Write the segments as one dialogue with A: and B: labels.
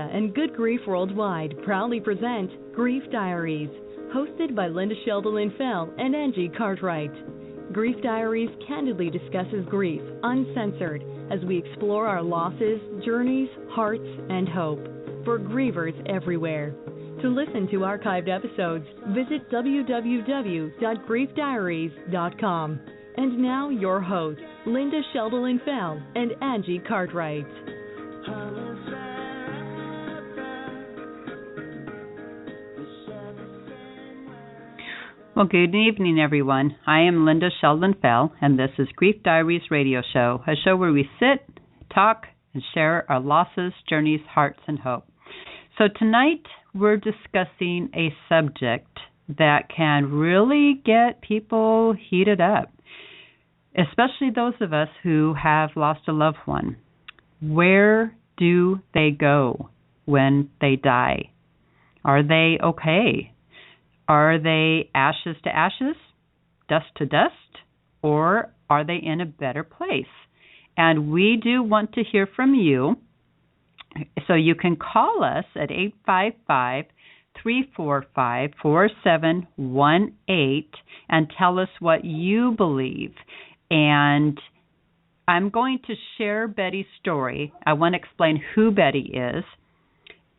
A: Media and Good Grief Worldwide proudly present Grief Diaries, hosted by Linda Sheldon Fell and Angie Cartwright. Grief Diaries candidly discusses grief, uncensored, as we explore our losses, journeys, hearts, and hope for grievers everywhere. To listen to archived episodes, visit www.griefdiaries.com. And now your hosts, Linda Sheldon Fell and Angie Cartwright.
B: Well, good evening, everyone. I am Linda Sheldon Fell, and this is Grief Diaries Radio Show, a show where we sit, talk, and share our losses, journeys, hearts, and hope. So tonight, we're discussing a subject that can really get people heated up, especially those of us who have lost a loved one. Where do they go when they die? Are they okay? Are they ashes to ashes, dust to dust, or are they in a better place? And we do want to hear from you. So you can call us at 855-345-4718 and tell us what you believe. And I'm going to share Betty's story. I want to explain who Betty is.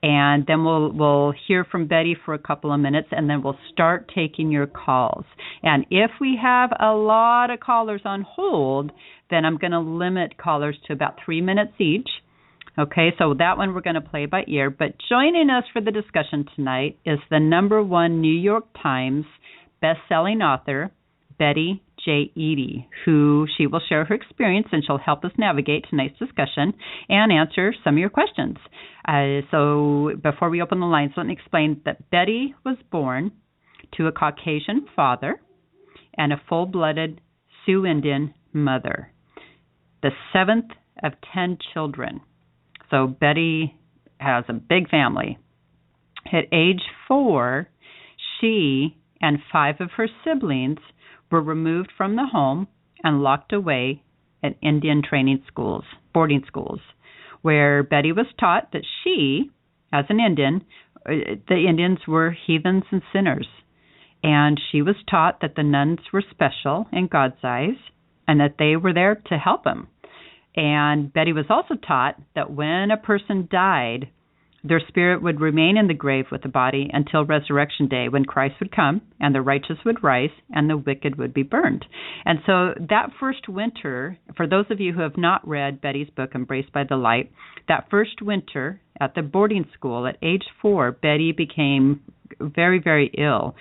B: And then we'll hear from Betty for a couple of minutes, and then we'll start taking your calls. And if we have a lot of callers on hold, then I'm going to limit callers to about 3 minutes each. Okay, so that one we're going to play by ear. But joining us for the discussion tonight is the #1 New York Times bestselling author, Betty J. Eadie, who she will share her experience, and she'll help us navigate tonight's discussion and answer some of your questions. So before we open the lines, let me explain that Betty was born to a Caucasian father and a full-blooded Sioux Indian mother, the 7th of 10 children. So Betty has a big family. At age 4, she and 5 of her siblings were removed from the home and locked away at Indian training schools, boarding schools, where Betty was taught that she, as an Indian, the Indians were heathens and sinners. And she was taught that the nuns were special in God's eyes and that they were there to help him. And Betty was also taught that when a person died, their spirit would remain in the grave with the body until resurrection day, when Christ would come and the righteous would rise and the wicked would be burned. And so that first winter, for those of you who have not read Betty's book, Embraced by the Light, that first winter at the boarding school at age 4, Betty became very, very ill.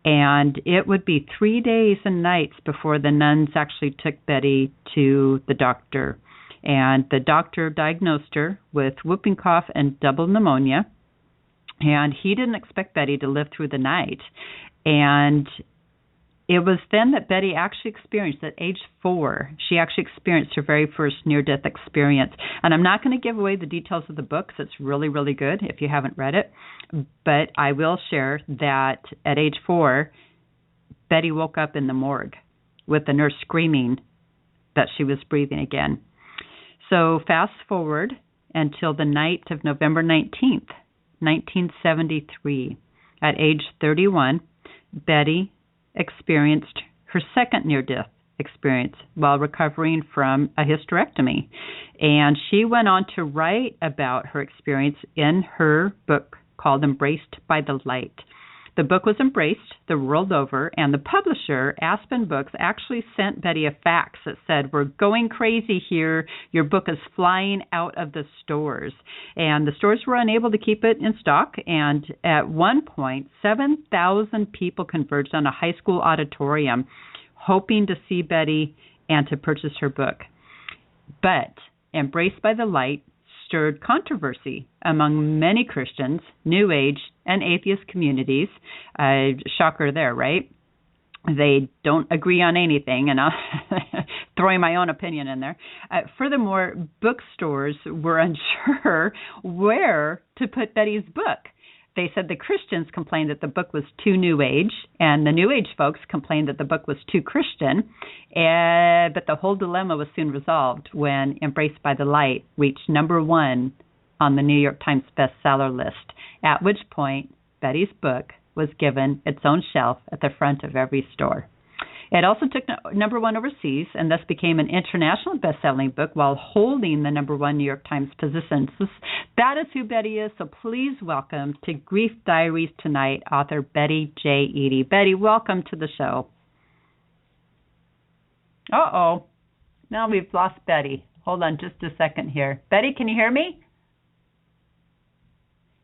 B: And it would be 3 days and nights before the nuns actually took Betty to the doctor. And the doctor diagnosed her with whooping cough and double pneumonia. And he didn't expect Betty to live through the night. And it was then that Betty actually experienced, at age 4, she actually experienced her very first near-death experience. And I'm not going to give away the details of the book, because it's really, really good if you haven't read it. But I will share that at age 4, Betty woke up in the morgue with the nurse screaming that she was breathing again. So fast forward until the night of November 19th, 1973. At age 31, Betty experienced her second near-death experience while recovering from a hysterectomy. And she went on to write about her experience in her book called Embraced by the Light. The book was embraced the world over, and the publisher, Aspen Books, actually sent Betty a fax that said, "We're going crazy here. Your book is flying out of the stores." And the stores were unable to keep it in stock, and at one point, 7,000 people converged on a high school auditorium hoping to see Betty and to purchase her book. But Embraced by the Light stirred controversy among many Christians, New Age, and atheist communities. Shocker there, right? They don't agree on anything, and I'm throwing my own opinion in there. Furthermore, bookstores were unsure where to put Betty's book. They said the Christians complained that the book was too New Age, and the New Age folks complained that the book was too Christian. But the whole dilemma was soon resolved when Embraced by the Light reached #1 on the New York Times bestseller list, at which point Betty's book was given its own shelf at the front of every store. It also took number one overseas and thus became an international best-selling book while holding the number one New York Times position. So that is who Betty is, so please welcome to Grief Diaries tonight, author Betty J. Eadie. Betty, welcome to the show. Uh-oh. Now we've lost Betty. Hold on just a second here. Betty, can you hear me?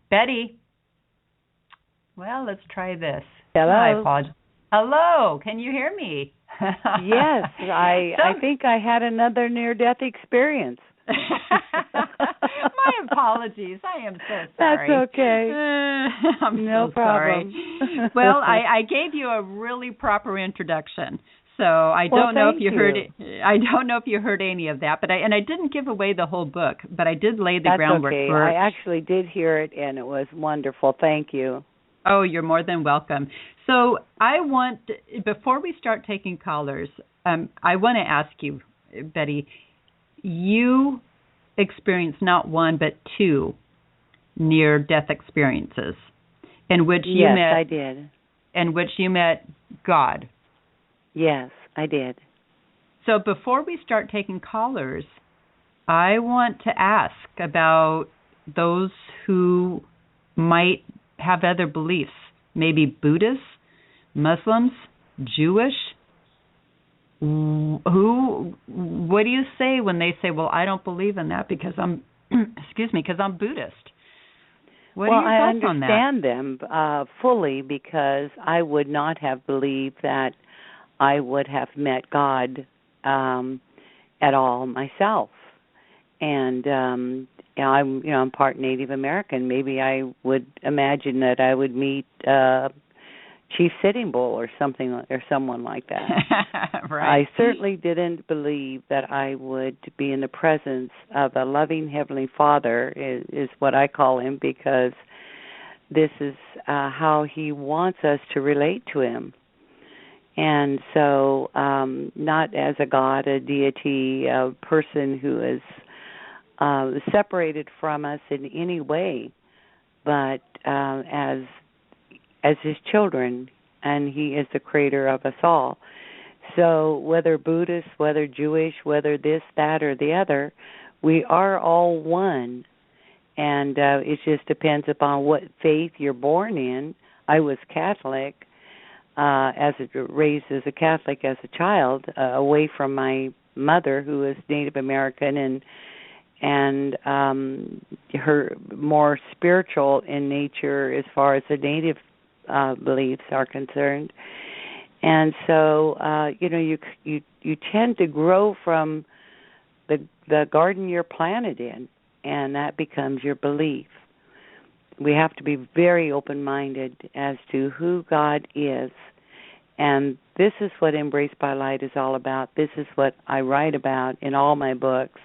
B: Betty? Well, let's try this.
C: Hello.
B: I apologize. Hello, can you hear me?
C: Yes, I think I had another near-death experience.
B: My apologies. I am so sorry.
C: That's okay.
B: I'm
C: no
B: so
C: problem.
B: Sorry. Well, I gave you a really proper introduction, so I don't know if you heard it. I don't know if you heard any of that, but I didn't give away the whole book, but I did lay the groundwork
C: okay.
B: for.
C: I actually did hear it, and it was wonderful. Thank you.
B: Oh, you're more than welcome. So before we start taking callers, I want to ask you, Betty, you experienced not one but two near-death experiences in which you met.
C: Yes, I did.
B: In which you met God.
C: Yes, I did.
B: So before we start taking callers, I want to ask about those who might have other beliefs, maybe Buddhists, Muslims, Jewish. What do you say when they say, well, I don't believe in that because I'm, because I'm Buddhist? What are your thoughts on that?
C: I understand them fully because I would not have believed that I would have met God at all myself. And I'm part Native American. Maybe I would imagine that I would meet Chief Sitting Bull or someone like that.
B: Right.
C: I certainly didn't believe that I would be in the presence of a loving Heavenly Father, is what I call him, because this is how he wants us to relate to him. And so not as a God, a deity, a person who is separated from us in any way, but as his children, and he is the creator of us all. So whether Buddhist, whether Jewish, whether this, that, or the other, we are all one. And it just depends upon what faith you're born in. I was Catholic, raised as a Catholic as a child, away from my mother, who is Native American, and her more spiritual in nature as far as the Native beliefs are concerned. And so, you tend to grow from the garden you're planted in, and that becomes your belief. We have to be very open-minded as to who God is. And this is what Embraced by Light is all about. This is what I write about in all my books.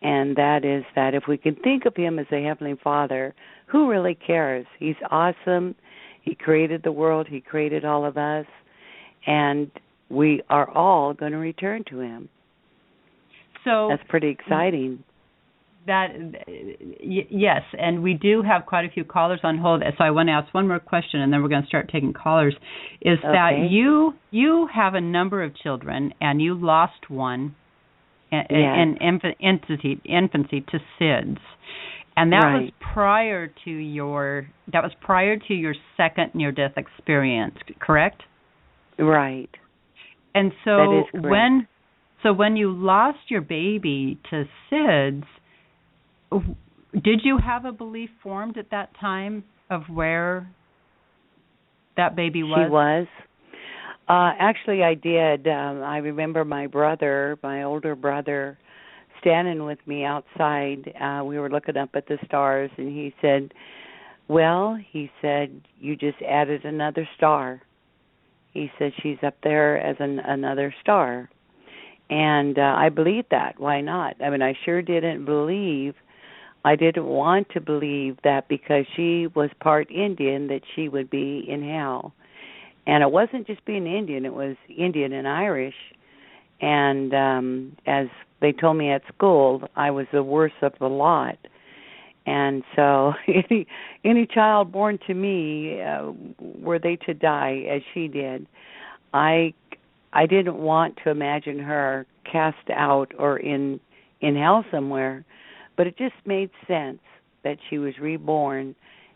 C: And that is that if we can think of him as a Heavenly Father, who really cares? He's awesome. He created the world. He created all of us. And we are all going to return to him.
B: So
C: that's pretty exciting.
B: Yes, and we do have quite a few callers on hold. So I want to ask one more question, and then we're going to start taking callers. Is that you have a number of children, and you lost one in infancy to SIDS, and that was prior to your second near-death experience, correct?
C: Right.
B: And so when you lost your baby to SIDS, did you have a belief formed at that time of where that baby was?
C: She was. Actually, I did. I remember my older brother, standing with me outside. We were looking up at the stars, and he said, you just added another star. He said, she's up there as another star. And I believed that. Why not? I mean, I sure didn't want to believe that because she was part Indian that she would be in hell. And it wasn't just being Indian, it was Indian and Irish. And as they told me at school, I was the worst of the lot. And so any child born to me, were they to die as she did, I didn't want to imagine her cast out or in hell somewhere, but it just made sense that she was reborn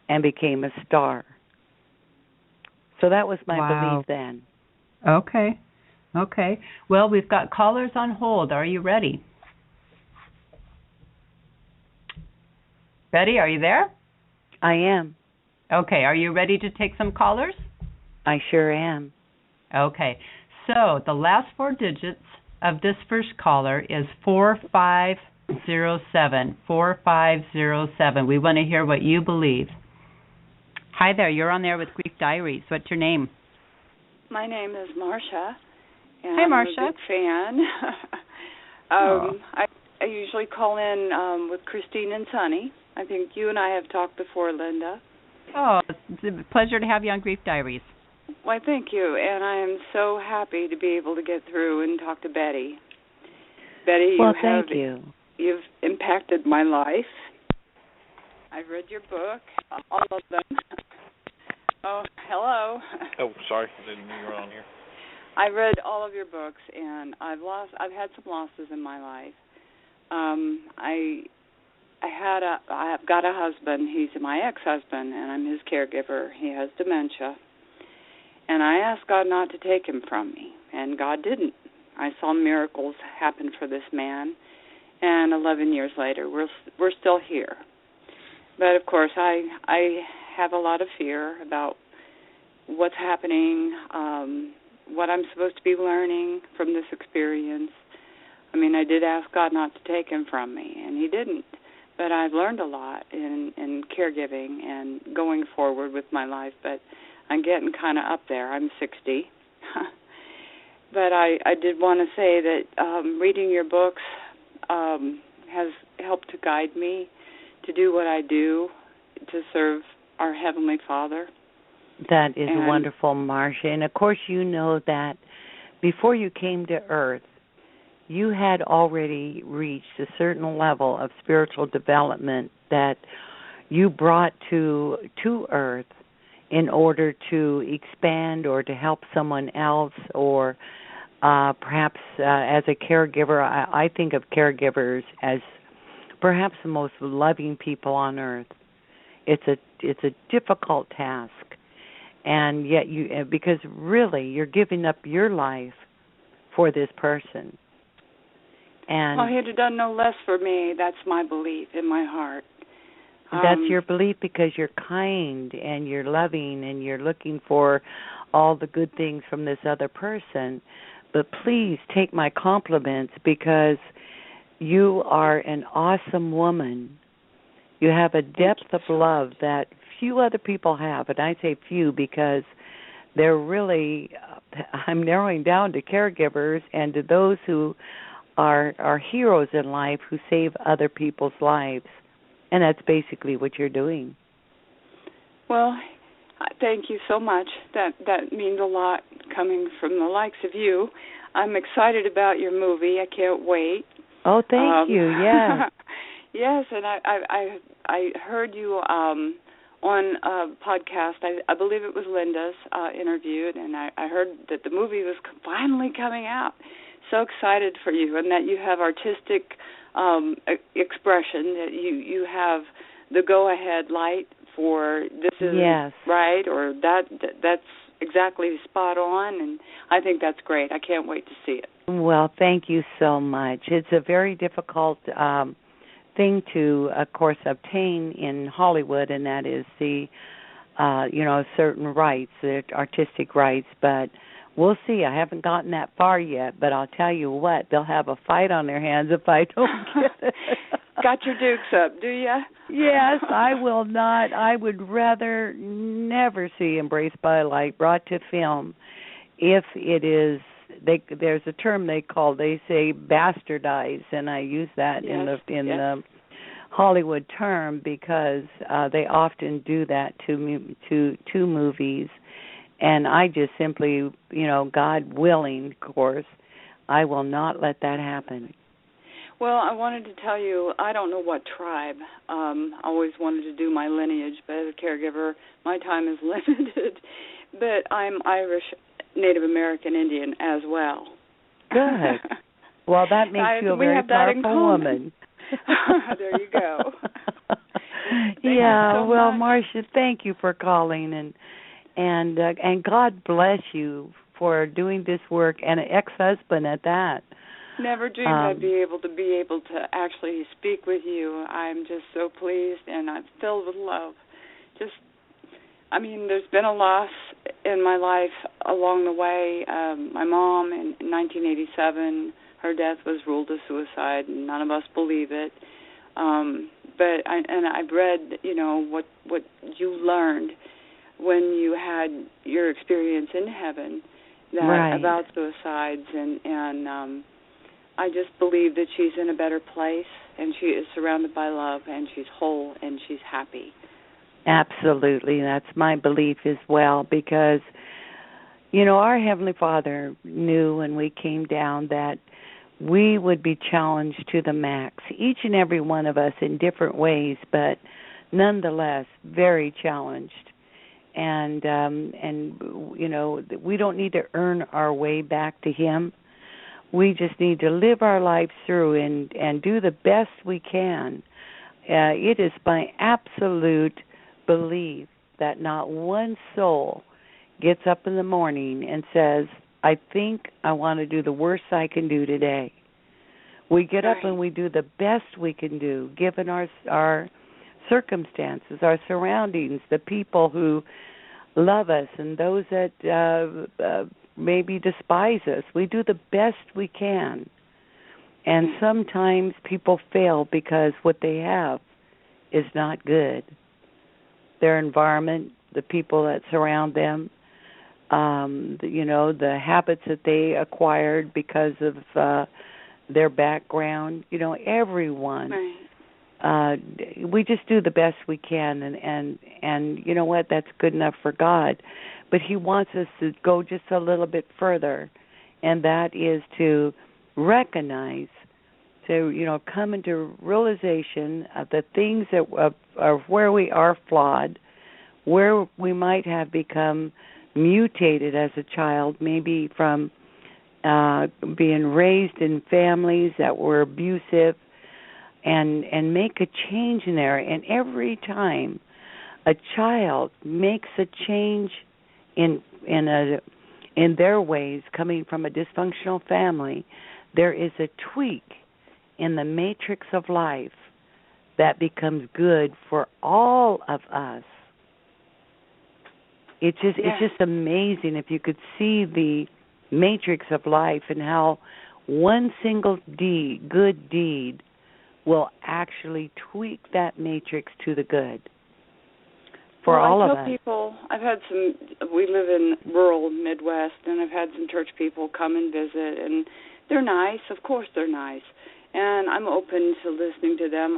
C: and became a star. So that was my belief then.
B: Okay. Well, we've got callers on hold. Are you ready? Betty, are you there?
C: I am.
B: Okay. Are you ready to take some callers?
C: I sure am.
B: Okay. So the last 4 digits of this first caller is 4507. 4507. We want to hear what you believe. Hi there. You're on there with Grief Diaries. What's your name?
D: My name is Marsha. And
B: Hi, Marsha.
D: I'm a big fan. I usually call in with Christine and Sonny. I think you and I have talked before, Linda.
B: Oh, it's a pleasure to have you on Grief Diaries.
D: Why, thank you. And I am so happy to be able to get through and talk to Betty. Betty,
C: thank you.
D: You've impacted my life. I've read your book, all of them. Oh, hello.
E: Oh, sorry, I didn't know you were on here.
D: I read all of your books, and I've had some losses in my life. I've got a husband. He's my ex-husband, and I'm his caregiver. He has dementia. And I asked God not to take him from me, and God didn't. I saw miracles happen for this man, and 11 years later, we're still here. But, of course, I have a lot of fear about what's happening, what I'm supposed to be learning from this experience. I mean, I did ask God not to take him from me, and he didn't. But I've learned a lot in caregiving and going forward with my life, but I'm getting kind of up there. I'm 60. But I did want to say that reading your books has helped to guide me to do what I do to serve our Heavenly Father.
C: That is wonderful, Marsha. And, of course, you know that before you came to Earth, you had already reached a certain level of spiritual development that you brought to Earth in order to expand or to help someone else, or perhaps as a caregiver. I think of caregivers as perhaps the most loving people on Earth. It's a difficult task, and yet because really you're giving up your life for this person. And
D: well, he'd have done no less for me. That's my belief in my heart.
C: That's your belief because you're kind and you're loving and you're looking for all the good things from this other person. But please take my compliments because you are an awesome woman. You have a depth of love that few other people have. And I say few because they're really, I'm narrowing down to caregivers and to those who are heroes in life who save other people's lives. And that's basically what you're doing.
D: Well, thank you so much. That means a lot coming from the likes of you. I'm excited about your movie. I can't wait.
C: Oh, thank you. Yes.
D: Yes, and I heard you on a podcast. I believe it was Linda's interviewed, and I heard that the movie was finally coming out. So excited for you, and that you have artistic expression, that you have the go-ahead light for this is right, or that's exactly spot on, and I think that's great. I can't wait to see it.
C: Well, thank you so much. It's a very difficult thing to, of course, obtain in Hollywood, and that is the, certain rights, the artistic rights, but we'll see. I haven't gotten that far yet, but I'll tell you what, they'll have a fight on their hands if I don't get it.
D: Got your dukes up, do you?
C: Yes, I will not. I would rather never see Embraced by Light brought to film if it is, there's a term they say bastardized, and I use that in the Hollywood term because they often do that to movies. And I just simply, God willing, of course, I will not let that happen.
D: Well, I wanted to tell you, I don't know what tribe. I always wanted to do my lineage, but as a caregiver, my time is limited. But I'm Irish, Native American, Indian as well.
C: Good. Well, that makes you a very powerful woman.
D: There you go.
C: Yeah,
D: so
C: well,
D: much.
C: Marsha, thank you for calling, and God bless you for doing this work, and an ex-husband at that.
D: Never dreamed I'd be able to actually speak with you. I'm just so pleased, and I'm filled with love. There's been a loss in my life along the way. My mom in 1987, her death was ruled a suicide, and none of us believe it. But I've read, what you learned when you had your experience in heaven about suicides, and I just believe that she's in a better place, and she is surrounded by love, and she's whole, and she's happy.
C: Absolutely. That's my belief as well, because, our Heavenly Father knew when we came down that we would be challenged to the max, each and every one of us in different ways, but nonetheless very challenged. And we don't need to earn our way back to Him. We just need to live our lives through and do the best we can. It is my absolute belief that not one soul gets up in the morning and says, I think I want to do the worst I can do today. We get up and we do the best we can do, given our circumstances, our surroundings, the people who love us and those that maybe despise us. We do the best we can. And sometimes people fail because what they have is not good. Their environment, the people that surround them, the habits that they acquired because of their background, everyone.
D: Right.
C: We just do the best we can, and you know what? That's good enough for God. But He wants us to go just a little bit further, and that is to recognize, to come into realization of the things that of where we are flawed, where we might have become mutated as a child, maybe from being raised in families that were abusive, and make a change in there. And every time a child makes a change in their ways, coming from a dysfunctional family, there is a tweak in the matrix of life that becomes good for all of us. It's just amazing if you could see the matrix of life and how one single good deed will actually tweak that matrix to the good for all of us.
D: I tell people, we live in rural Midwest, and I've had some church people come and visit, and they're nice. Of course they're nice. And I'm open to listening to them.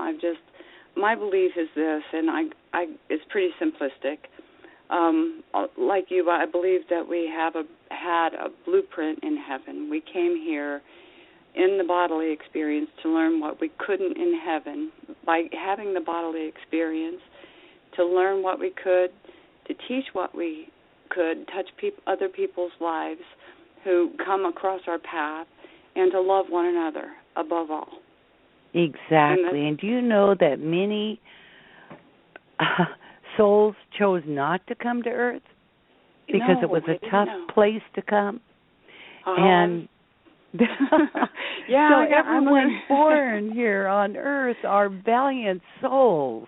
D: My belief is this, and it's pretty simplistic. Like you, I believe that we had a blueprint in heaven. We came here in the bodily experience to learn what we couldn't in heaven. By having the bodily experience, to learn what we could, to teach what we could, touch other people's lives who come across our path, and to love one another above all.
C: Exactly. And do you know that many souls chose not to come to Earth because it was a tough place to come? And so everyone born here on Earth are valiant souls.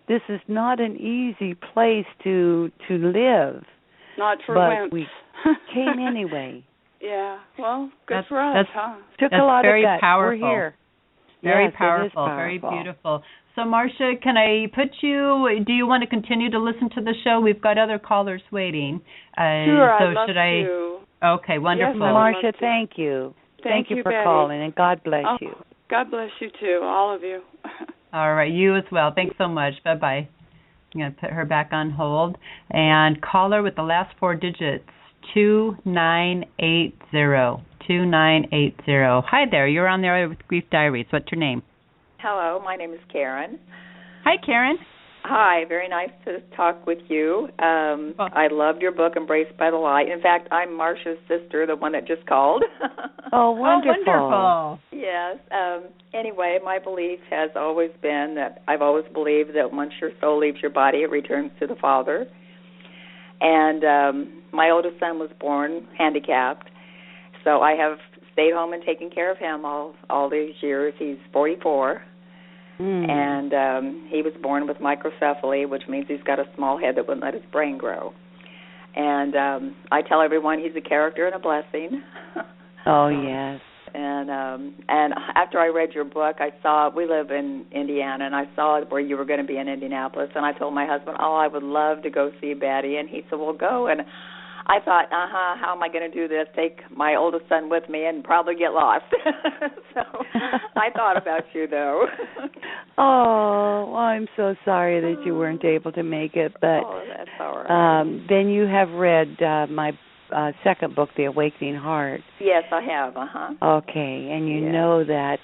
C: This is not an easy place to live.
D: Not for
C: but we came anyway.
D: Yeah, well, good for us, huh?
C: Took a lot
B: very
C: of guts.
B: Powerful.
C: We're here.
B: Very powerful, very beautiful. So, Marsha, can I do you want to continue to listen to the show? We've got other callers waiting.
D: Sure, I'd love to.
B: Okay, wonderful.
C: Yes, Marsha, thank you. Thank you for
D: Betty.
C: calling, and God bless you.
D: God bless you, too, all of you.
B: All right, you as well. Thanks so much. Bye-bye. I'm going to put her back on hold. And caller with the last four digits, 2980. 2980. Hi there. You're on there with Grief Diaries. What's your name?
F: Hello, my name is Karen.
B: Hi, Karen.
F: Hi, very nice to talk with you. I loved your book, Embraced by the Light. In fact, I'm Marsha's sister, the one that just called.
C: Oh, wonderful.
B: Oh, wonderful.
F: Yes. Anyway, my belief has always been that I've always believed that once your soul leaves your body, it returns to the Father. And my oldest son was born handicapped, so I have stayed home and taken care of him all these years. He's 44. And he was born with microcephaly, which means he's got a small head that wouldn't let his brain grow. And I tell everyone he's a character and a blessing.
C: Oh, yes.
F: And after I read your book, I saw, we live in Indiana, and I saw where you were going to be in Indianapolis, and I told my husband, I would love to go see Betty, and he said, well, go. And I thought, how am I going to do this? Take my oldest son with me and probably get lost. So I thought about you, though.
C: Oh, well, I'm so sorry that you weren't able to make it. But
F: that's all right.
C: then you have read my second book, The Awakening Heart.
F: Yes, I have.
C: Okay, and you know that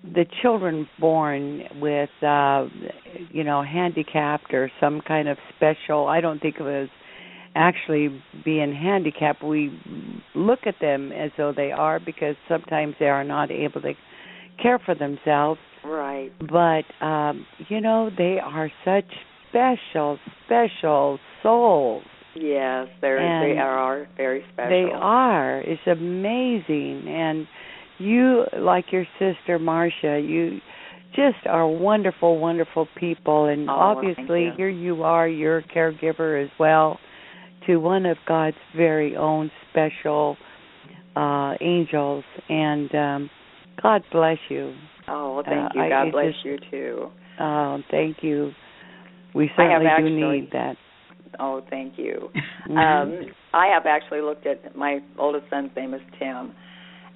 C: the children born with, handicapped or some kind of special, I don't think of it as actually being handicapped. We look at them as though they are because sometimes they are not able to care for themselves.
F: Right.
C: But, they are such special, special souls.
F: Yes, they are very special.
C: They are. It's amazing. And you, like your sister Marsha, you just are wonderful, wonderful people. And obviously here you are, you're a caregiver as well to one of God's very own special angels. And God bless you.
F: Oh, well, thank you. God bless you, too.
C: Oh, thank you. We certainly do need that.
F: Oh, thank you. I have actually looked at, my oldest son's name is Tim,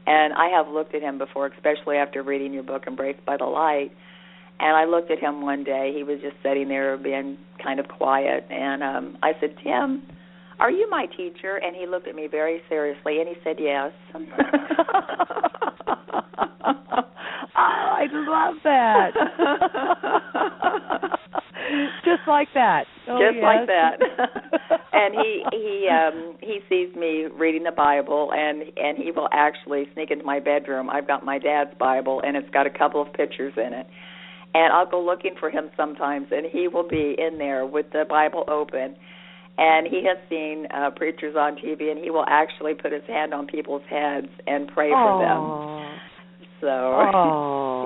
F: and I have looked at him before, especially after reading your book, Embraced by the Light, and I looked at him one day. He was just sitting there being kind of quiet, and I said, Tim, are you my teacher? And he looked at me very seriously, and he said, yes.
C: I love that. Just like that.
F: Like that. And he sees me reading the Bible, and he will actually sneak into my bedroom. I've got my dad's Bible, and it's got a couple of pictures in it. And I'll go looking for him sometimes, and he will be in there with the Bible open. And he has seen preachers on TV, and he will actually put his hand on people's heads and pray for them. So,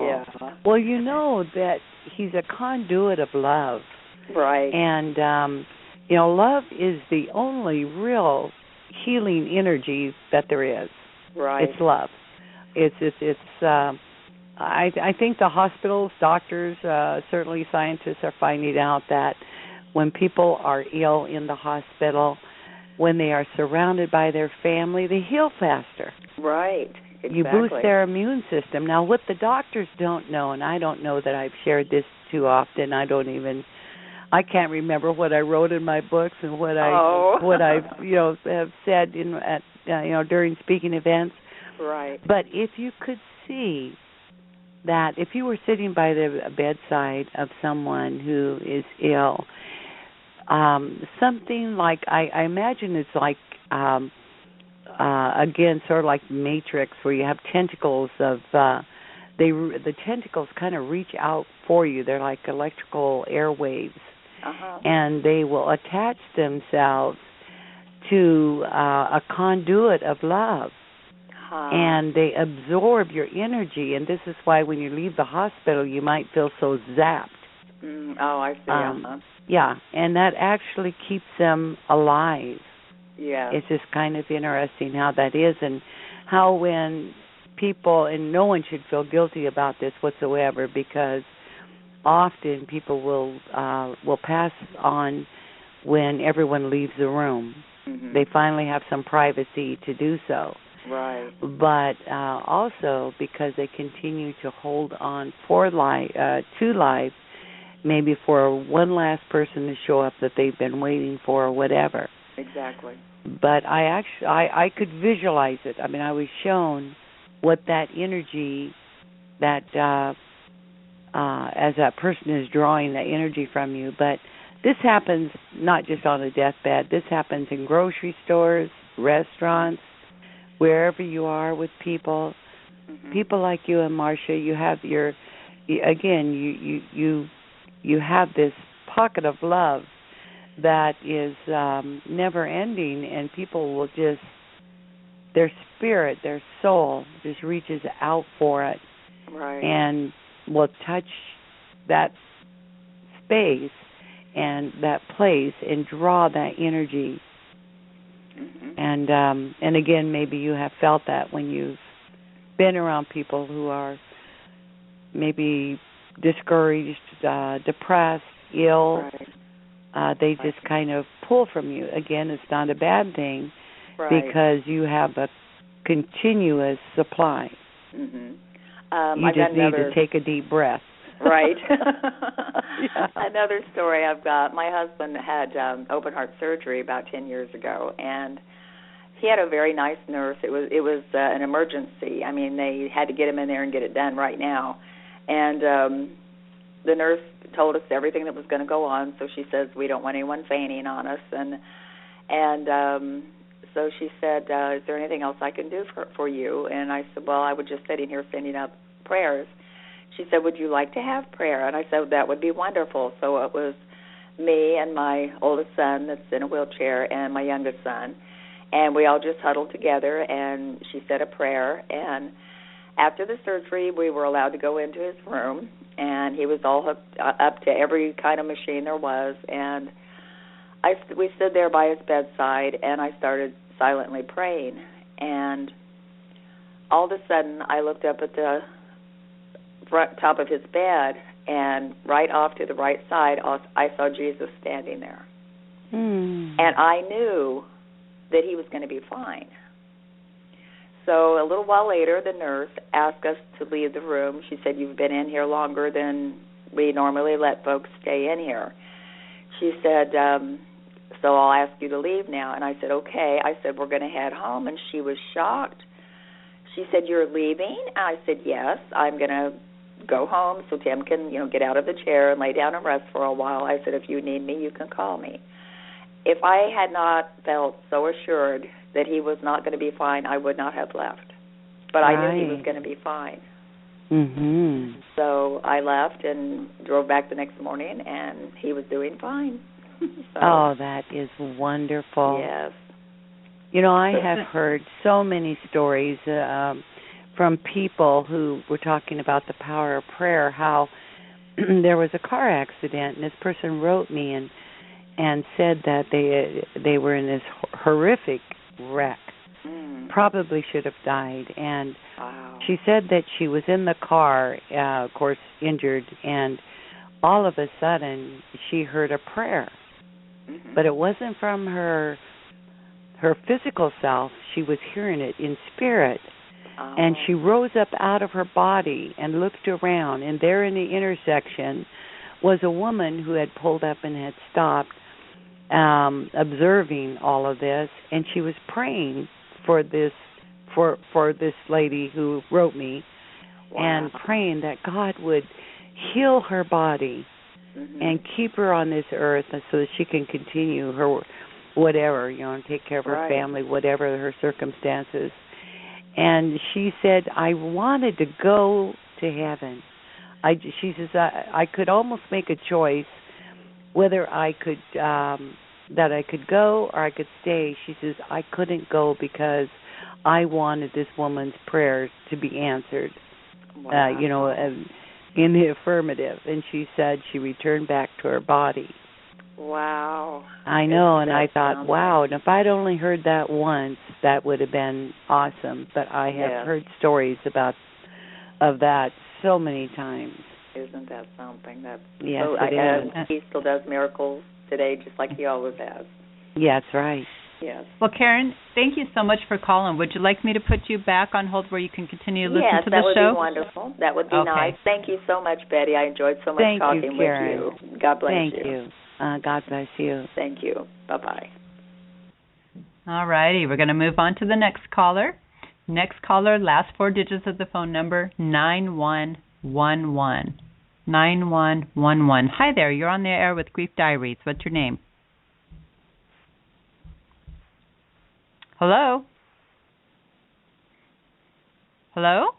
F: yeah.
C: Well, you know that he's a conduit of love.
F: Right.
C: And, love is the only real healing energy that there is.
F: Right.
C: It's love. I think the hospitals, doctors, certainly scientists are finding out that when people are ill in the hospital, when they are surrounded by their family, they heal faster.
F: Right. Exactly.
C: You boost their immune system. Now, what the doctors don't know, and I don't know that I've shared this too often, I can't remember what I wrote in my books and what I've have said during speaking events.
F: Right.
C: But if you could see that, if you were sitting by the bedside of someone who is ill, something like I imagine it's like again sort of like Matrix, where you have tentacles of the tentacles kind of reach out for you. They're like electrical airwaves. And they will attach themselves to a conduit of love. And they absorb your energy. And this is why when you leave the hospital, you might feel so zapped.
F: I see.
C: Yeah, and that actually keeps them alive.
F: Yeah.
C: It's just kind of interesting how that is, and how when people, and no one should feel guilty about this whatsoever, because often people will pass on when everyone leaves the room.
F: Mm-hmm.
C: They finally have some privacy to do so.
F: Right.
C: But also because they continue to hold on to life, maybe for one last person to show up that they've been waiting for or whatever.
F: Exactly.
C: But I could visualize it. I mean, I was shown what that energy, that as that person is drawing that energy from you. But this happens not just on a deathbed. This happens in grocery stores, restaurants, wherever you are with people. People like you and Marsha, you have you have this pocket of love that is never ending, and people will just, their spirit, their soul just reaches out for it,
F: right,
C: and will touch that space and that place and draw that energy. And again, maybe you have felt that when you've been around people who are maybe discouraged, depressed, ill.
F: Right.
C: They just kind of pull from you. Again, it's not a bad thing,
F: right,
C: because you have a continuous supply. You just need to take a deep breath.
F: Right.
C: Yeah.
F: Another story I've got. My husband had open heart surgery about 10 years ago, and he had a very nice nurse. It was an emergency. I mean, they had to get him in there and get it done right now. And the nurse told us everything that was going to go on. So she says, we don't want anyone fainting on us. And so she said, is there anything else I can do for you? And I said, well, I was just sitting here sending up prayers. She said, would you like to have prayer? And I said, that would be wonderful. So it was me and my oldest son that's in a wheelchair and my youngest son. And we all just huddled together, and she said a prayer. And after the surgery, we were allowed to go into his room, and he was all hooked up to every kind of machine there was. And we stood there by his bedside, and I started silently praying. And all of a sudden, I looked up at the front top of his bed, and right off to the right side, I saw Jesus standing there. And I knew that he was going to be fine. So a little while later, the nurse asked us to leave the room. She said, you've been in here longer than we normally let folks stay in here. She said, so I'll ask you to leave now. And I said, okay. I said, we're going to head home. And she was shocked. She said, you're leaving? And I said, yes, I'm going to go home so Tim can, get out of the chair and lay down and rest for a while. I said, if you need me, you can call me. If I had not felt so assured that he was not going to be fine, I would not have left. But I knew he was going to be fine. So I left and drove back the next morning, and he was doing fine. So,
C: oh, that is wonderful.
F: Yes.
C: I have heard so many stories from people who were talking about the power of prayer, how there was a car accident, and this person wrote me and said that they were in this horrific wreck, probably should have died. And she said that she was in the car, of course, injured, and all of a sudden she heard a prayer. But it wasn't from her physical self. She was hearing it in spirit. And she rose up out of her body and looked around, and there in the intersection was a woman who had pulled up and had stopped, observing all of this, and she was praying for this lady who wrote me, and praying that God would heal her body and keep her on this earth so that she can continue her whatever, and take care of her family, whatever her circumstances. And she said, I wanted to go to heaven. She says, I could almost make a choice whether I could that I could go or I could stay. She says, I couldn't go because I wanted this woman's prayers to be answered, in the affirmative. And she said she returned back to her body.
F: Wow.
C: I know, and I thought, wow, and if I'd only heard that once, that would have been awesome. But I have heard stories of that so many times.
F: Isn't that something?
C: Yes, it is.
F: He still does miracles today, just like he always has.
C: Yeah, that's right.
F: Yes.
B: Well, Karen, thank you so much for calling. Would you like me to put you back on hold where you can continue to listen to the show?
F: Yes, that would be wonderful. That would be nice. Thank you so much, Betty. I enjoyed so much talking with you. God bless you.
C: Thank you. God bless you.
F: Thank you. Bye-bye.
B: All righty. We're going to move on to the next caller. Next caller, last four digits of the phone number, 9111. 9111. Hi there. You're on the air with Grief Diaries. What's your name? Hello? Hello?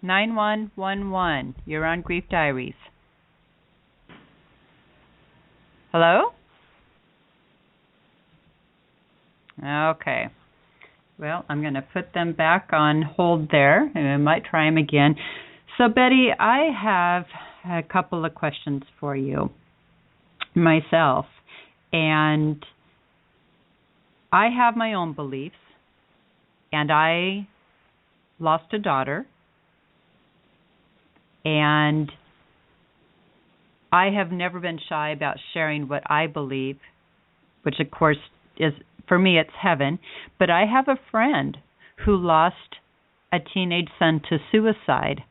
B: 9111. You're on Grief Diaries. Hello? Okay. Well, I'm going to put them back on hold there, and I might try them again. So, Betty, I have a couple of questions for you myself, and I have my own beliefs, and I lost a daughter, and I have never been shy about sharing what I believe, which, of course, is, for me, it's heaven. But I have a friend who lost a teenage son to suicide,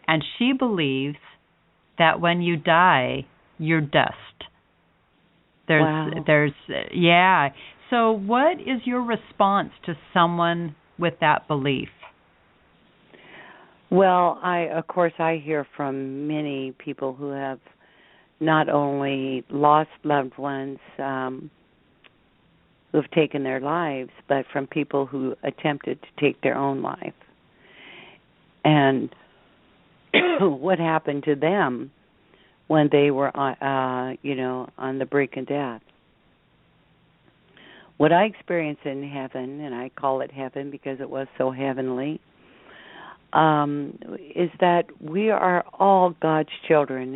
B: and she believes that when you die, you're dust. Yeah. So what is your response to someone with that belief?
C: Well, of course, I hear from many people who have not only lost loved ones who have taken their lives, but from people who attempted to take their own life. And what happened to them when they were, on the brink of death. What I experienced in heaven, and I call it heaven because it was so heavenly, is that we are all God's children.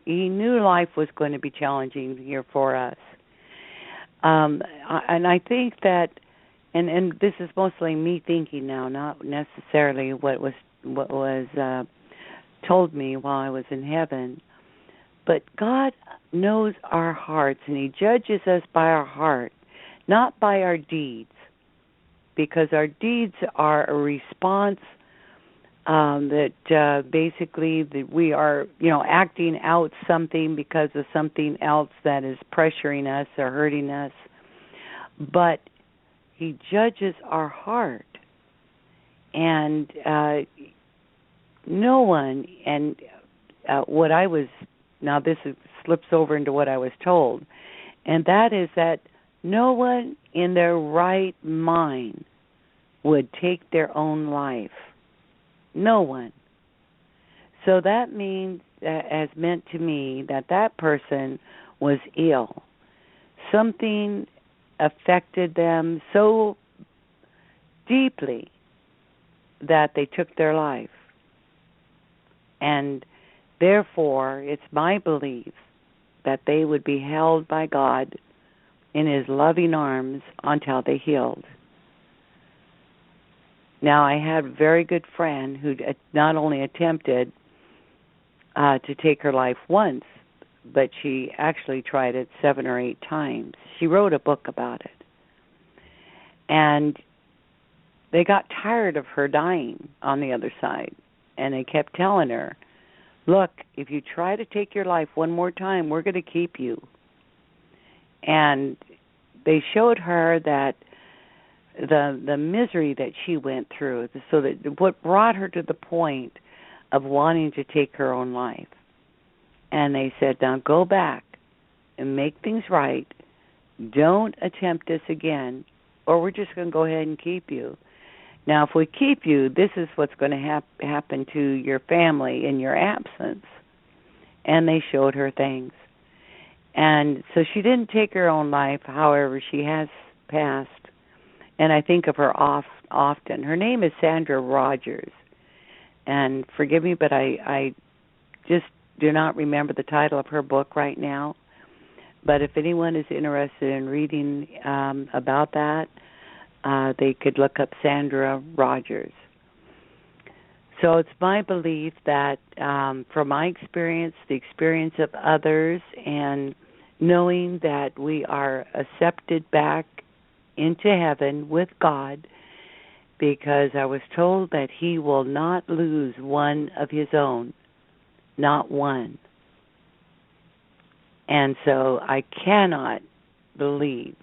C: He knew life was going to be challenging here for us. And I think that, and this is mostly me thinking now, not necessarily what was told me while I was in heaven, but God knows our hearts, and He judges us by our heart, not by our deeds, because our deeds are a response that basically that we are, acting out something because of something else that is pressuring us or hurting us. But He judges our heart. And no one, and what I was, now this slips over into what I was told, and that is that no one in their right mind would take their own life. No one. So that means, has meant to me that person was ill. Something affected them so deeply that they took their life. And therefore, it's my belief that they would be held by God in His loving arms until they healed. Now, I had a very good friend who not only attempted to take her life once, but she actually tried it 7 or 8 times. She wrote a book about it. And they got tired of her dying on the other side. And they kept telling her, look, if you try to take your life one more time, we're going to keep you. And they showed her that the misery that she went through, so that what brought her to the point of wanting to take her own life. And they said, now go back and make things right. Don't attempt this again, or we're just going to go ahead and keep you. Now, if we keep you, this is what's going to happen to your family in your absence. And they showed her things. And so she didn't take her own life. However, she has passed. And I think of her often. Her name is Sandra Rogers. And forgive me, but I just do not remember the title of her book right now. But if anyone is interested in reading about that, they could look up Sandra Rogers. So it's my belief that from my experience, the experience of others, and knowing that we are accepted back into heaven with God, because I was told that He will not lose one of His own, not one. And so I cannot believe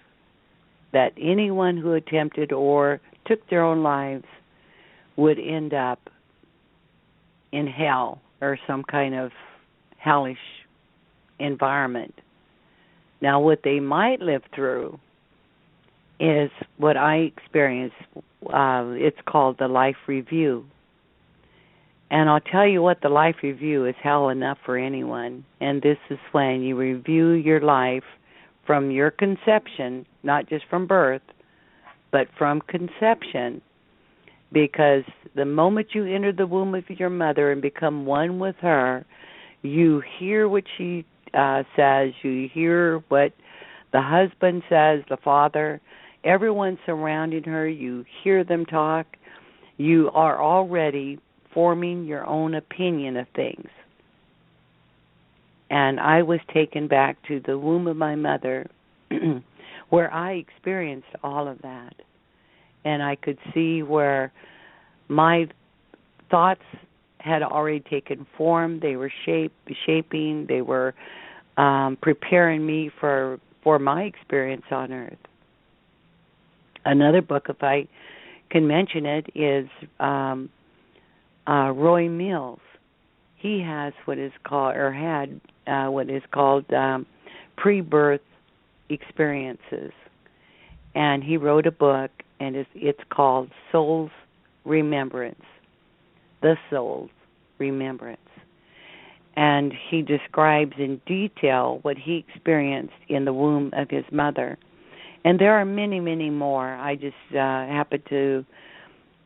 C: that anyone who attempted or took their own lives would end up in hell or some kind of hellish environment. Now, what they might live through is what I experienced. It's called the life review. And I'll tell you what, the life review is hell enough for anyone. And this is when you review your life from your conception, not just from birth, but from conception. Because the moment you enter the womb of your mother and become one with her, you hear what she says, you hear what the husband says, the father, everyone surrounding her, you hear them talk. You are already forming your own opinion of things. And I was taken back to the womb of my mother where I experienced all of that. And I could see where my thoughts had already taken form. They were shaping. They were preparing me for my experience on Earth. Another book, if I can mention it, is Roy Mills. He has what is called, or had what is called pre-birth experiences, and he wrote a book, and it's called Soul's Remembrance, The Soul's Remembrance. And he describes in detail what he experienced in the womb of his mother. And there are many, many more. I just happen to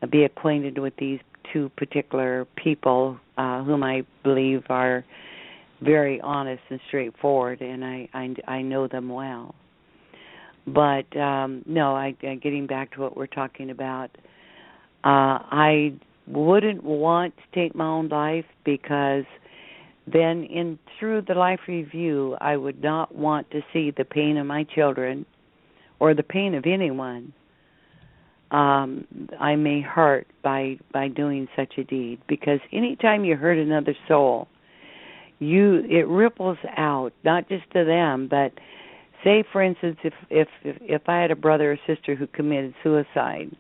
C: be acquainted with these two particular people whom I believe are very honest and straightforward, and I know them well. But getting back to what we're talking about, I wouldn't want to take my own life, because then through the life review, I would not want to see the pain of my children or the pain of anyone I may hurt by doing such a deed. Because anytime you hurt another soul, it ripples out, not just to them, but say, for instance, if I had a brother or sister who committed suicide,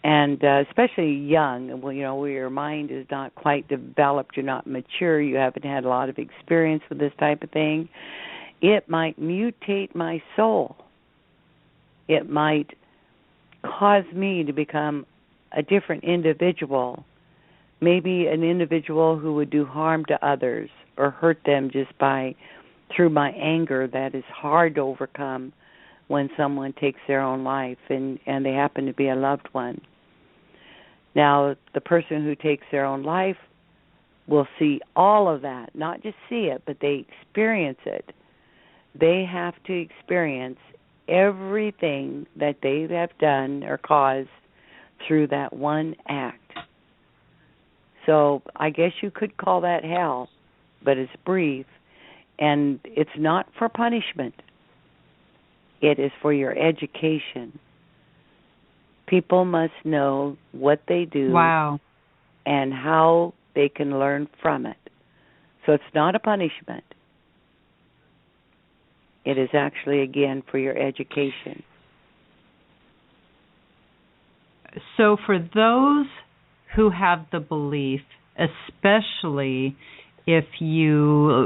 C: and especially young, where your mind is not quite developed, you're not mature, you haven't had a lot of experience with this type of thing, it might mutate my soul. It might cause me to become a different individual, maybe an individual who would do harm to others or hurt them just through my anger that is hard to overcome when someone takes their own life and they happen to be a loved one. Now, the person who takes their own life will see all of that, not just see it, but they experience it. They have to experience everything that they have done or caused through that one act. So I guess you could call that hell, but it's brief, and it's not for punishment. It is for your education. People must know what they do.
B: Wow.
C: And how they can learn from it. So it's not a punishment. It is actually, again, for your education.
B: So for those who have the belief, especially if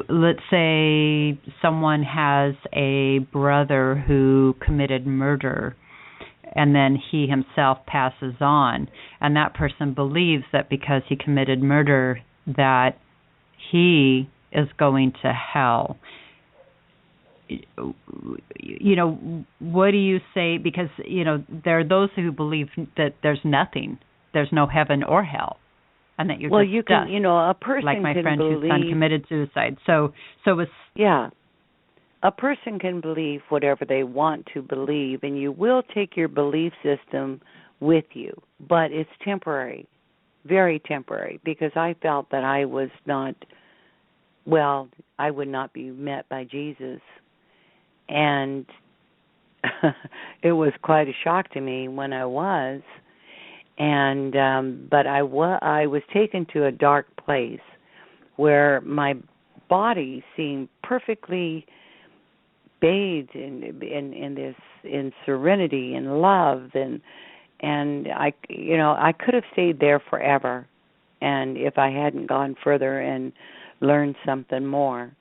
B: let's say someone has a brother who committed murder and then he himself passes on, and that person believes that because he committed murder that he is going to hell. What do you say? Because, there are those who believe that there's nothing, there's no heaven or hell, and that you're just dust,
C: a person
B: like my friend
C: believe,
B: whose son committed suicide. So it's...
C: Yeah. A person can believe whatever they want to believe, and you will take your belief system with you, but it's temporary, very temporary, because I felt that I was not, I would not be met by Jesus. And it was quite a shock to me when I was, but I was taken to a dark place where my body seemed perfectly bathed in this, in serenity and love, and I could have stayed there forever, and if I hadn't gone further and learned something more.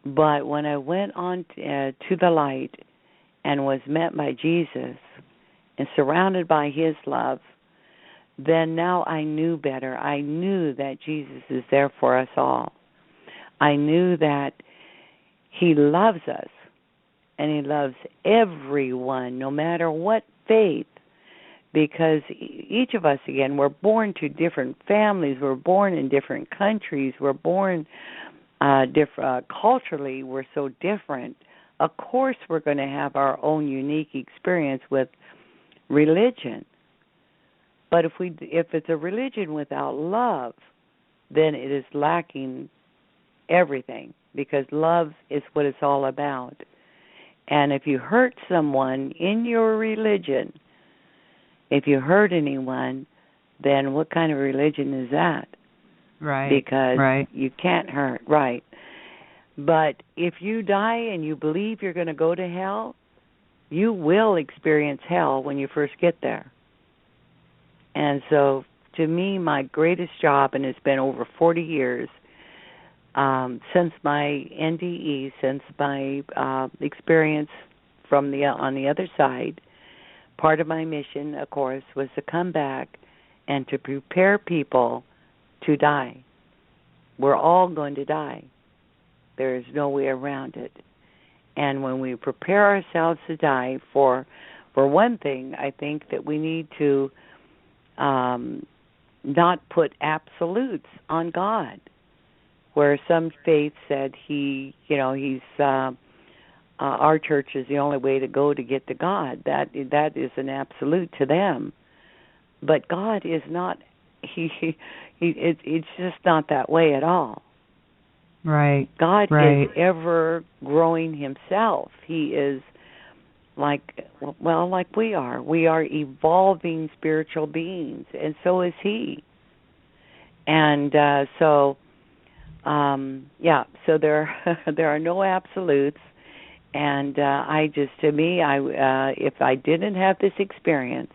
C: But when I went on to the light and was met by Jesus and surrounded by his love, then now I knew better. I knew that Jesus is there for us all. I knew that he loves us, and he loves everyone, no matter what faith, because each of us, again, we're born to different families. We're born in different countries. We're born different culturally. We're so different. Of course, we're going to have our own unique experience with religion. But if it's a religion without love, then it is lacking everything, because love is what it's all about. And if you hurt someone in your religion, if you hurt anyone, then what kind of religion is that?
B: Right.
C: Because you can't hurt, right. But if you die and you believe you're going to go to hell, you will experience hell when you first get there. And so, to me, my greatest job, and it's been over 40 years, since my NDE, since my experience on the other side, part of my mission, of course, was to come back and to prepare people to die. We're all going to die. There is no way around it. And when we prepare ourselves to die, for one thing, I think that we need to not put absolutes on God, where some faiths said he's our church is the only way to go to get to God. That is an absolute to them. But God is not. It's just not that way at all.
B: Right.
C: God is ever growing himself. He is like we are. We are evolving spiritual beings, and so is he. And so there are no absolutes. And if I didn't have this experience,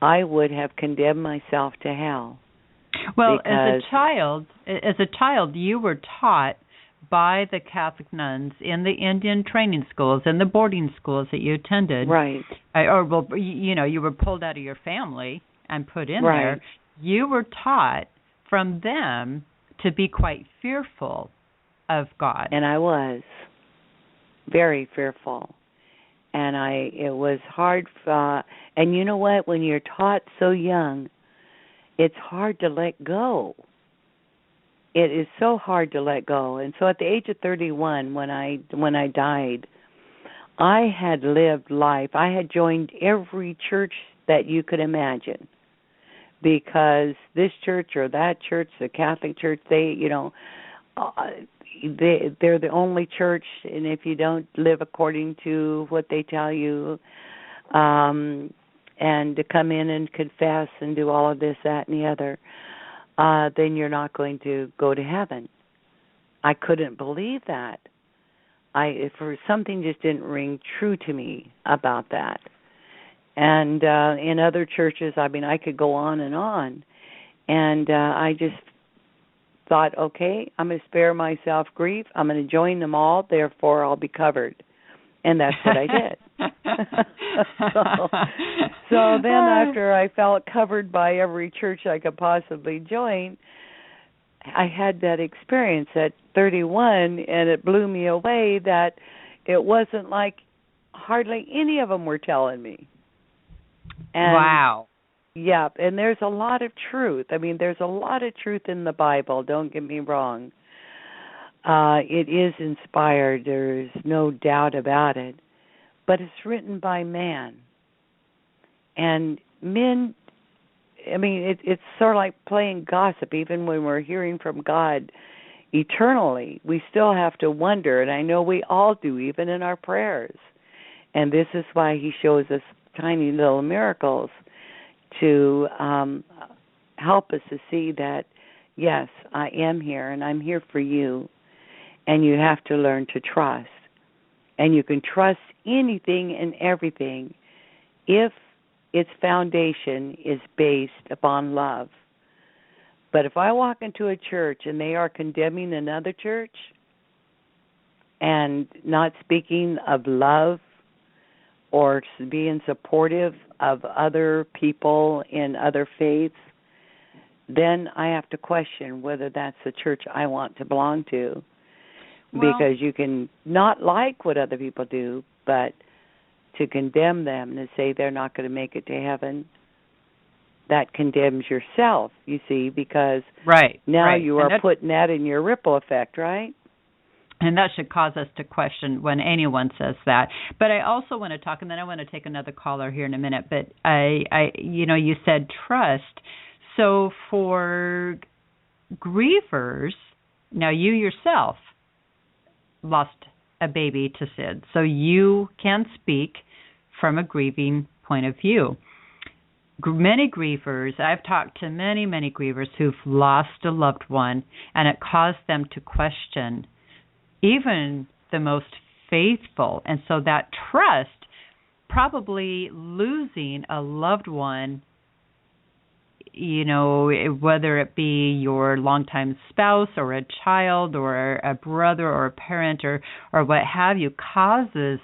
C: I would have condemned myself to hell.
B: Well, as a child, you were taught by the Catholic nuns in the Indian training schools and the boarding schools that you attended.
C: Right.
B: You were pulled out of your family and put in there. You were taught from them to be quite fearful of God.
C: And I was very fearful. And it was hard. And you know what? When you're taught so young, it's hard to let go. It is so hard to let go. And so at the age of 31, when I died, I had lived life. I had joined every church that you could imagine, because this church or that church, the Catholic Church, they're the only church, and if you don't live according to what they tell you, and to come in and confess and do all of this, that, and the other, then you're not going to go to heaven. I couldn't believe that. Something just didn't ring true to me about that. And in other churches, I could go on, and I just thought, okay, I'm going to spare myself grief. I'm going to join them all, therefore I'll be covered. And that's what I did. So then after I felt covered by every church I could possibly join, I had that experience at 31, and it blew me away that it wasn't like hardly any of them were telling me. And
B: wow.
C: Yeah, and there's a lot of truth. There's a lot of truth in the Bible, don't get me wrong. It is inspired, there's no doubt about it. But it's written by man. And men, it's sort of like playing gossip. Even when we're hearing from God eternally, we still have to wonder, and I know we all do, even in our prayers. And this is why he shows us tiny little miracles to help us to see that, yes, I am here, and I'm here for you, and you have to learn to trust. And you can trust anything and everything if its foundation is based upon love. But if I walk into a church and they are condemning another church and not speaking of love or being supportive of other people in other faiths, then I have to question whether that's the church I want to belong to. Because you can not like what other people do, but to condemn them and say they're not going to make it to heaven, that condemns yourself, you see, because now you are putting that in your ripple effect, right?
B: And that should cause us to question when anyone says that. But I also want to talk, and then I want to take another caller here in a minute, but you said trust. So for grievers, now you yourself lost a baby to SID, so you can speak from a grieving point of view. Many grievers, I've talked to many grievers who've lost a loved one, and it caused them to question even the most faithful. And so that trust, probably losing a loved one, whether it be your longtime spouse or a child or a brother or a parent or what have you, causes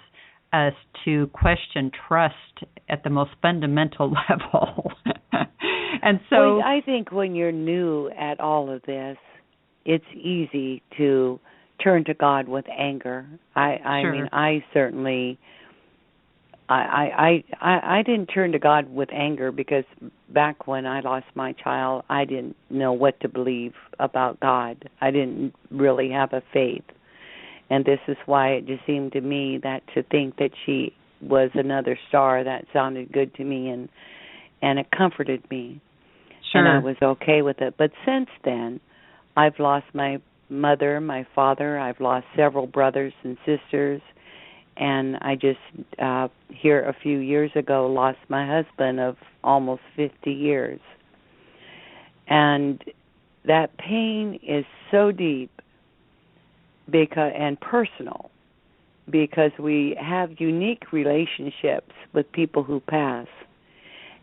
B: us to question trust at the most fundamental level. And so
C: I think when you're new at all of this, it's easy to turn to God with anger. I mean, I certainly... I didn't turn to God with anger because back when I lost my child, I didn't know what to believe about God. I didn't really have a faith. And this is why it just seemed to me that to think that she was another star, that sounded good to me, and it comforted me. And I was okay with it. But since then, I've lost my mother, my father. I've lost several brothers and sisters. And I just, here a few years ago, lost my husband of almost 50 years. And that pain is so deep and personal because we have unique relationships with people who pass.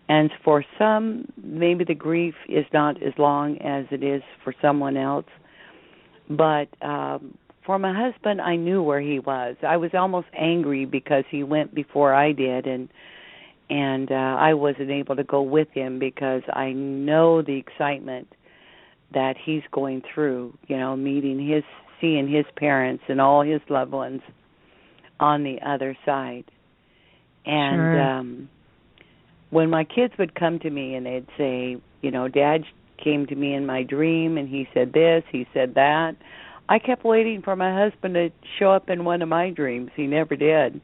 C: And for some, maybe the grief is not as long as it is for someone else. But for my husband, I knew where he was. I was almost angry because he went before I did, and I wasn't able to go with him because I know the excitement that he's going through, seeing his parents and all his loved ones on the other side. And when my kids would come to me and they'd say, Dad came to me in my dream and he said this, he said that, I kept waiting for my husband to show up in one of my dreams. He never did.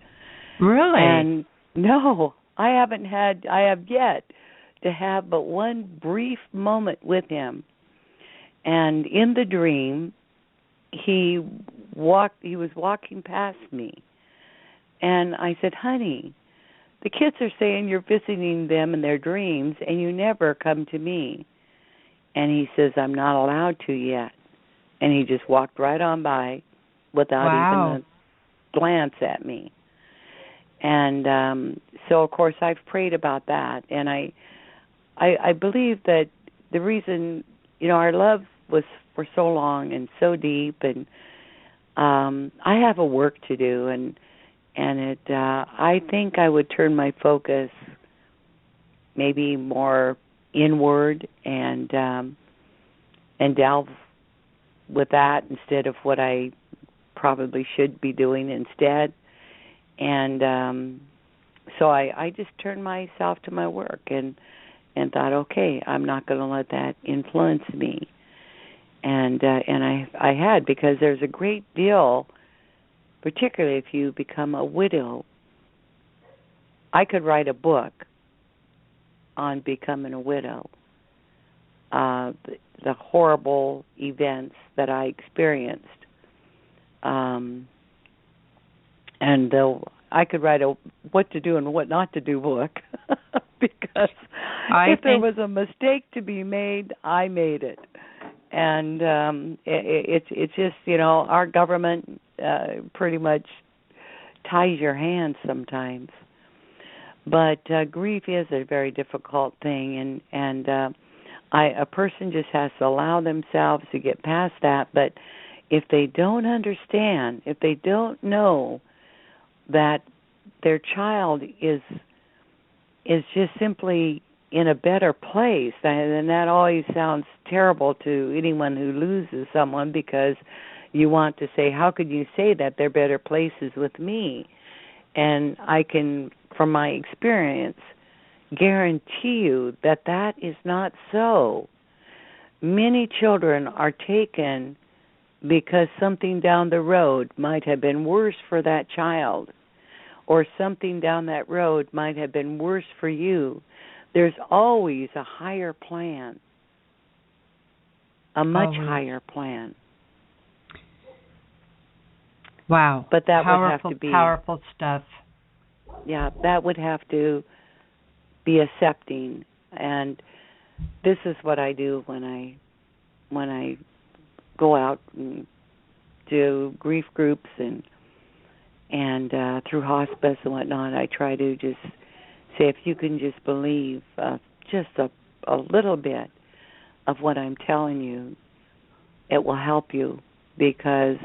B: Really?
C: And no, I have yet to have but one brief moment with him. And in the dream, he was walking past me. And I said, honey, the kids are saying you're visiting them in their dreams and you never come to me. And he says, I'm not allowed to yet. And he just walked right on by without even a glance at me. And so, of course, I've prayed about that. And I believe that the reason, our love was for so long and so deep. And I have a work to do. And I think I would turn my focus maybe more inward and delve with that instead of what I probably should be doing instead. And so I just turned myself to my work and thought, okay, I'm not going to let that influence me. And I had, because there's a great deal, particularly if you become a widow. I could write a book on becoming a widow. The horrible events that I experienced. And I could write a what to do and what not to do book because if there was a mistake to be made, I made it. And it's just, our government pretty much ties your hands sometimes. But grief is a very difficult thing, and a person just has to allow themselves to get past that. But if they don't understand, if they don't know that their child is just simply in a better place, and that always sounds terrible to anyone who loses someone, because you want to say, how could you say that? They're better places with me. And I can, from my experience, guarantee you that that is not so. Many children are taken because something down the road might have been worse for that child, or something down that road might have been worse for you. There's always a higher plan, a much higher plan.
B: Wow.
C: But that
B: powerful,
C: would have to be
B: powerful stuff.
C: Yeah, that would have to be accepting. And this is what I do when I go out and do grief groups and through hospice and whatnot. I try to just say, if you can just believe just a little bit of what I'm telling you, it will help you, because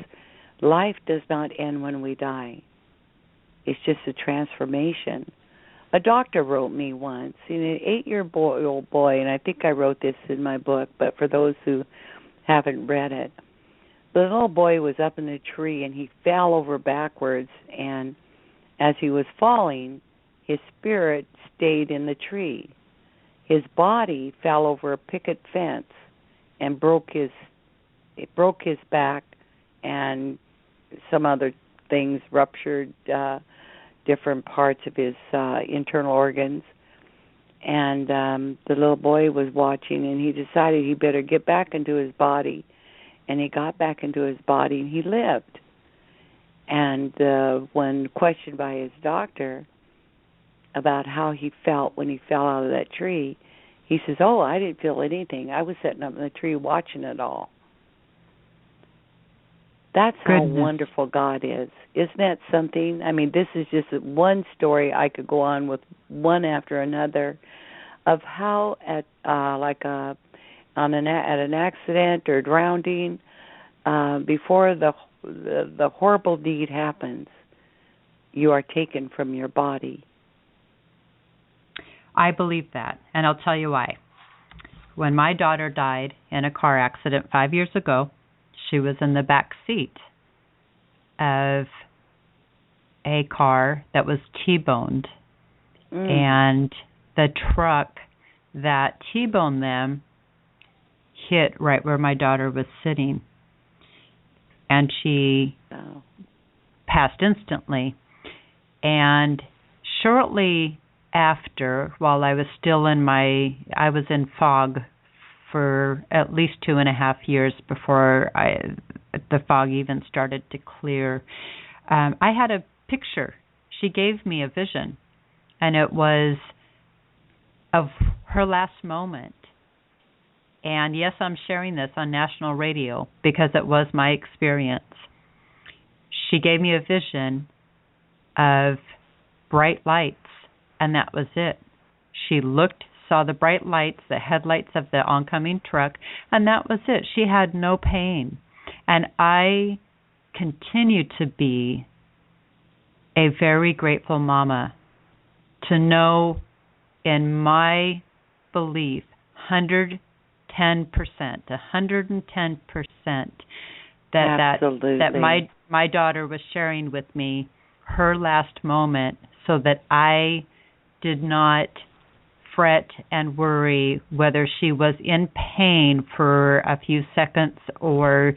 C: life does not end when we die. It's just a transformation. A doctor wrote me once, an 8-year-old boy, and I think I wrote this in my book, but for those who haven't read it, the little boy was up in a tree and he fell over backwards, and as he was falling, his spirit stayed in the tree. His body fell over a picket fence and broke his back, and some other things ruptured different parts of his internal organs. And the little boy was watching, and he decided he better get back into his body. And he got back into his body, and he lived. And when questioned by his doctor about how he felt when he fell out of that tree, he says, "Oh, I didn't feel anything. I was sitting up in the tree watching it all." That's how wonderful God is. Isn't that something? I mean, this is just one story. I could go on with one after another of how at an accident or drowning, before the horrible deed happens, you are taken from your body.
B: I believe that, and I'll tell you why. When my daughter died in a car accident 5 years ago, she was in the back seat of a car that was T-boned, and the truck that T-boned them hit right where my daughter was sitting, and she passed instantly. And shortly after, while I was still I was in fog for at least 2.5 years before the fog even started to clear. I had a picture. She gave me a vision, and it was of her last moment. And yes, I'm sharing this on national radio because it was my experience. She gave me a vision of bright lights, and that was it. She saw the bright lights, the headlights of the oncoming truck, and that was it. She had no pain. And I continue to be a very grateful mama to know, in my belief, 110%, that my daughter was sharing with me her last moment, so that I did not fret and worry whether she was in pain for a few seconds or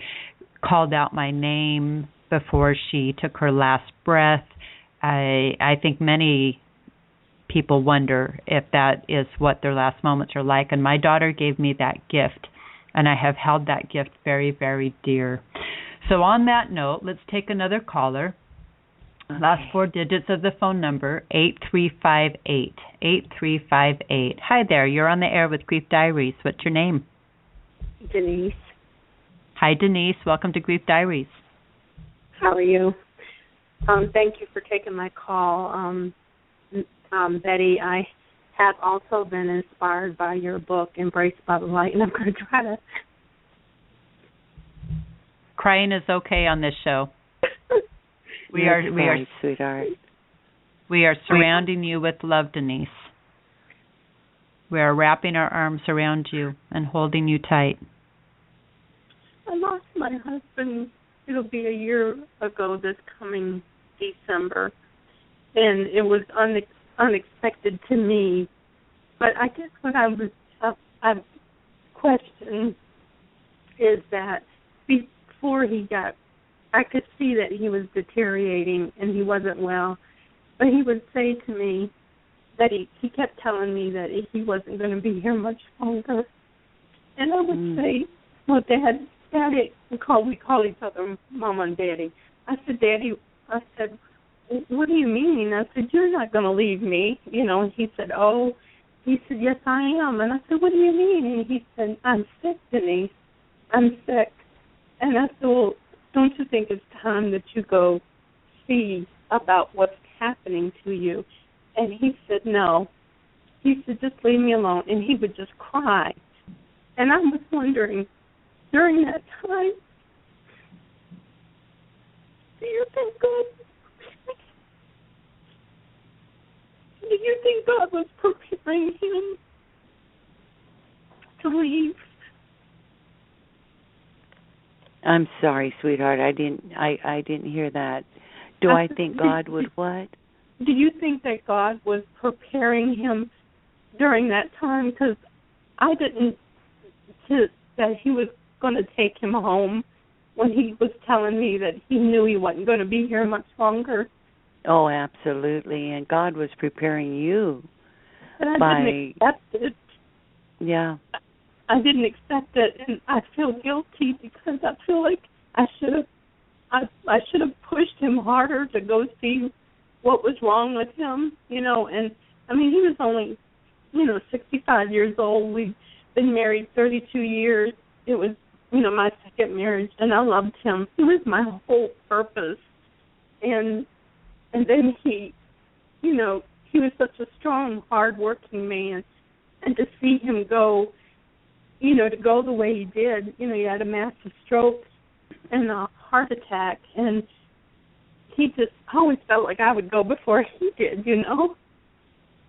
B: called out my name before she took her last breath. I think many people wonder if that is what their last moments are like, and my daughter gave me that gift, and I have held that gift very, very dear. So on that note, let's take another caller. Okay. Last 4 digits of the phone number, 8358. 8358. Hi there, you're on the air with Grief Diaries. What's your name?
G: Denise.
B: Hi, Denise. Welcome to Grief Diaries.
G: How are you? Thank you for taking my call. Betty, I have also been inspired by your book, Embraced by the Light, and I'm going to try to...
B: Crying is okay on this show. We are,
C: sweetheart.
B: We are surrounding you with love, Denise. We are wrapping our arms around you and holding you tight.
G: I lost my husband. It'll be a year ago this coming December, and it was unexpected to me. But I guess what I question is that before he got, I could see that he was deteriorating and he wasn't well. But he would say to me that he kept telling me that he wasn't going to be here much longer. And I would say, well, Daddy, we call each other Mama and Daddy. I said, Daddy, what do you mean? I said, you're not going to leave me. And he said, yes, I am. And I said, what do you mean? And he said, I'm sick, Denise. I'm sick. And I said, well, don't you think it's time that you go see about what's happening to you? And he said, no. He said, just leave me alone. And he would just cry. And I was wondering, during that time, do you think God was preparing him to leave?
C: I'm sorry, sweetheart. I didn't hear that. I think God would what?
G: Do you think that God was preparing him during that time? Because I didn't, that he was going to take him home when he was telling me that he knew he wasn't going to be here much longer.
C: Oh, absolutely. And God was preparing you.
G: But I didn't accept it.
C: Yeah.
G: I didn't accept it, and I feel guilty because I feel like I should have pushed him harder to go see what was wrong with him, and I mean, he was only, 65 years old. We've been married 32 years. It was, my second marriage, and I loved him. He was my whole purpose. And then he was such a strong, hard-working man, and to see him go, to go the way he did, he had a massive stroke and a heart attack, and I always felt like I would go before he did,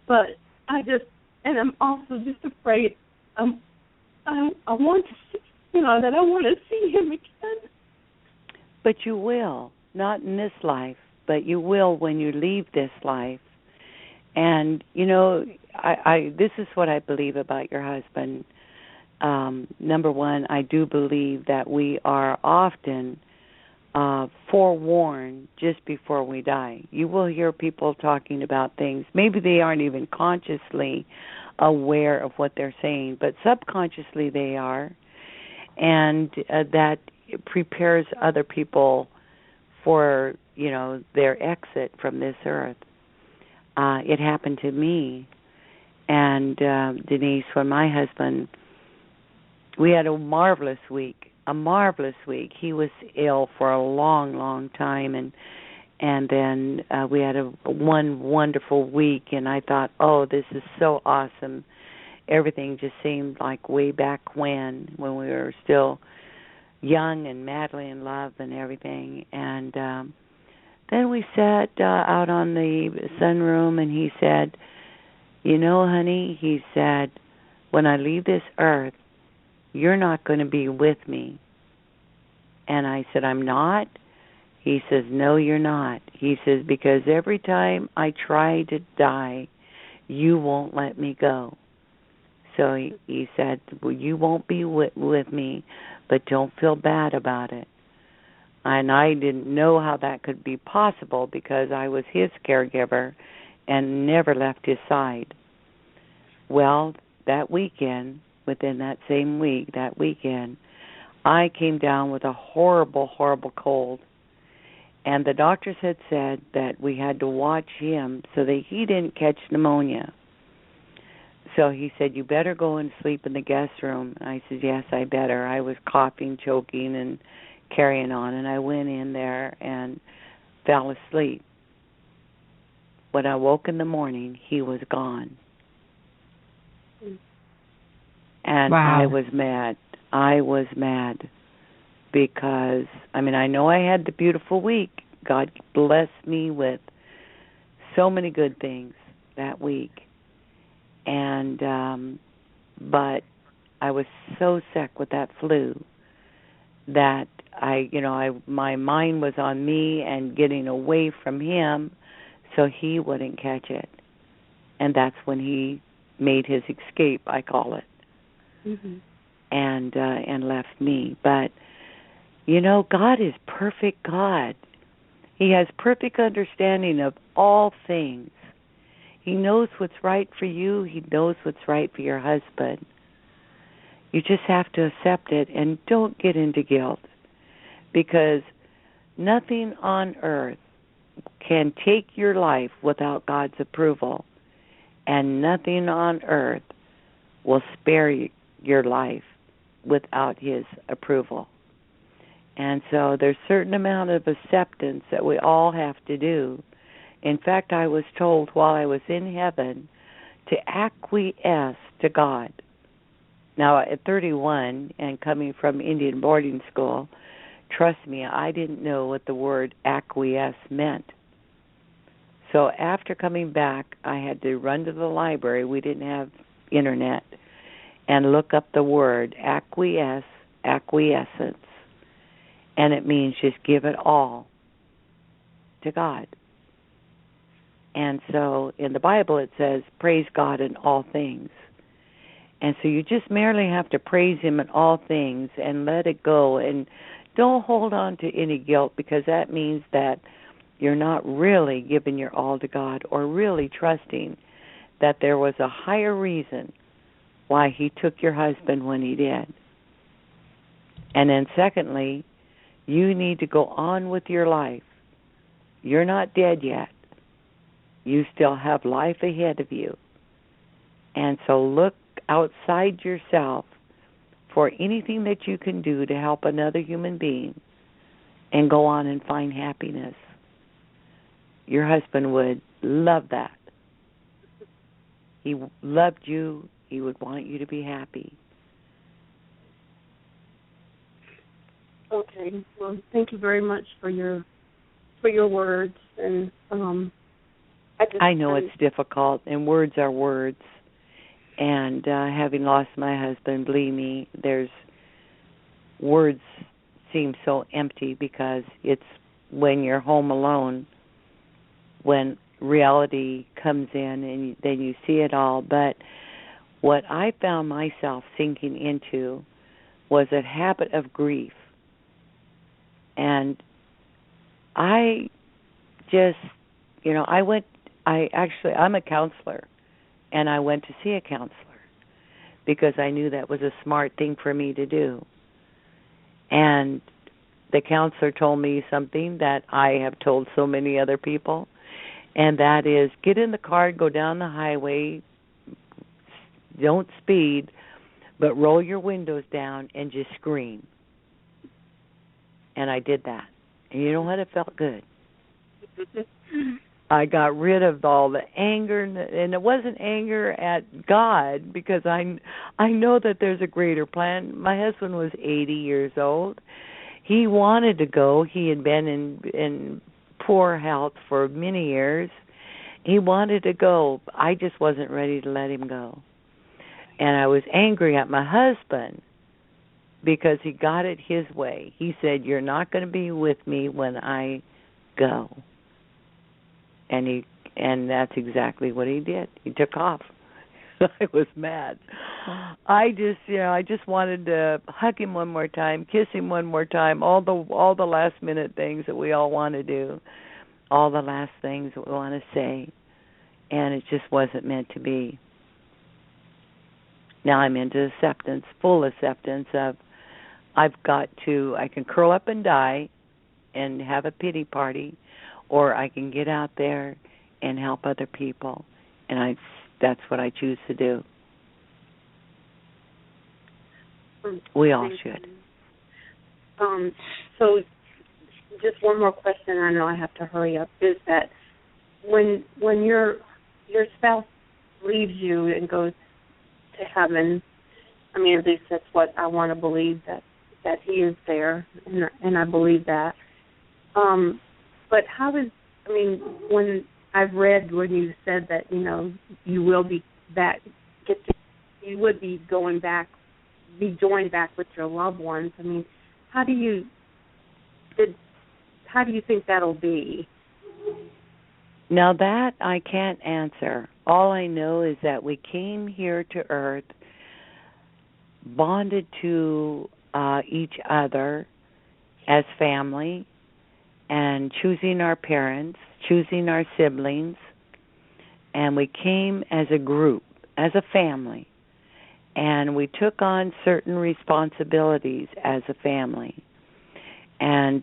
G: But I'm also just afraid. I want to see, that I want to see him again.
C: But you will, not in this life, but you will when you leave this life. And this is what I believe about your husband. Number one, I do believe that we are often forewarned just before we die. You will hear people talking about things. Maybe they aren't even consciously aware of what they're saying, but subconsciously they are. And that prepares other people for, their exit from this earth. It happened to me. And Denise, when my husband, we had a marvelous week. He was ill for a long, long time, and then we had one wonderful week, and I thought, oh, this is so awesome. Everything just seemed like way back when we were still young and madly in love and everything. And then we sat out on the sunroom, and he said, honey, he said, when I leave this earth, you're not going to be with me. And I said, I'm not? He says, no, you're not. He says, because every time I try to die, you won't let me go. So he said, well, you won't be with me, but don't feel bad about it. And I didn't know how that could be possible because I was his caregiver and never left his side. Well, that weekend, within that same week, that weekend, I came down with a horrible, horrible cold. And the doctors had said that we had to watch him so that he didn't catch pneumonia. So he said, you better go and sleep in the guest room. I said, yes, I better. I was coughing, choking, and carrying on. And I went in there, and fell asleep. When I woke in the morning, he was gone. And
B: wow.
C: I was mad. I was mad because, I mean, I know I had the beautiful week. God blessed me with so many good things that week. And, but I was so sick with that flu that my mind was on me and getting away from him so he wouldn't catch it. And that's when he made his escape, I call it.
G: Mm-hmm.
C: And left me. But God is perfect God. He has perfect understanding of all things. He knows what's right for you. He knows what's right for your husband. You just have to accept it and don't get into guilt, because nothing on earth can take your life without God's approval, and nothing on earth will spare your life without His approval. And so there's a certain amount of acceptance that we all have to do. In fact, I was told while I was in heaven to acquiesce to God. Now, at 31 and coming from Indian boarding school, trust me, I didn't know what the word acquiesce meant. So after coming back, I had to run to the library. We didn't have internet. And look up the word acquiescence. And it means just give it all to God. And so in the Bible it says, praise God in all things. And so you just merely have to praise Him in all things and let it go. And don't hold on to any guilt, because that means that you're not really giving your all to God or really trusting that there was a higher reason why He took your husband when He did. And then secondly, you need to go on with your life. You're not dead yet. You still have life ahead of you. And so look outside yourself for anything that you can do to help another human being and go on and find happiness. Your husband would love that. He loved you. He would want you to be happy.
G: Okay. Well, thank you very much for your words. And
C: I know it's difficult, and words are words. And having lost my husband, believe me, words seem so empty, because it's when you're home alone when reality comes in and then you see it all. But what I found myself sinking into was a habit of grief. And I just, I'm a counselor, and I went to see a counselor because I knew that was a smart thing for me to do. And the counselor told me something that I have told so many other people, and that is, get in the car, go down the highway, don't speed, but roll your windows down and just scream. And I did that. And you know what? It felt good. I got rid of all the anger, and it wasn't anger at God, because I know that there's a greater plan. My husband was 80 years old. He wanted to go. He had been in poor health for many years. He wanted to go. I just wasn't ready to let him go. And I was angry at my husband because he got it his way. He said, "You're not going to be with me when I go." And that's exactly what he did. He took off. I was mad. I just wanted to hug him one more time, kiss him one more time, all the last minute things that we all want to do, all the last things that we want to say, and it just wasn't meant to be. Now I'm into acceptance, full acceptance of I can curl up and die and have a pity party, or I can get out there and help other people, and that's what I choose to do. We all should.
G: So just one more question. I know I have to hurry up. Is that when your spouse leaves you and goes to heaven? I mean, at least that's what I want to believe, that he is there, and I believe that. But how is? I mean, when I've read when you said that you will be back, you would be going back, be joined back with your loved ones. I mean, how do you think that'll be?
C: Now that I can't answer. All I know is that we came here to Earth, bonded to each other as family, and choosing our parents, choosing our siblings, and we came as a group, as a family, and we took on certain responsibilities as a family, and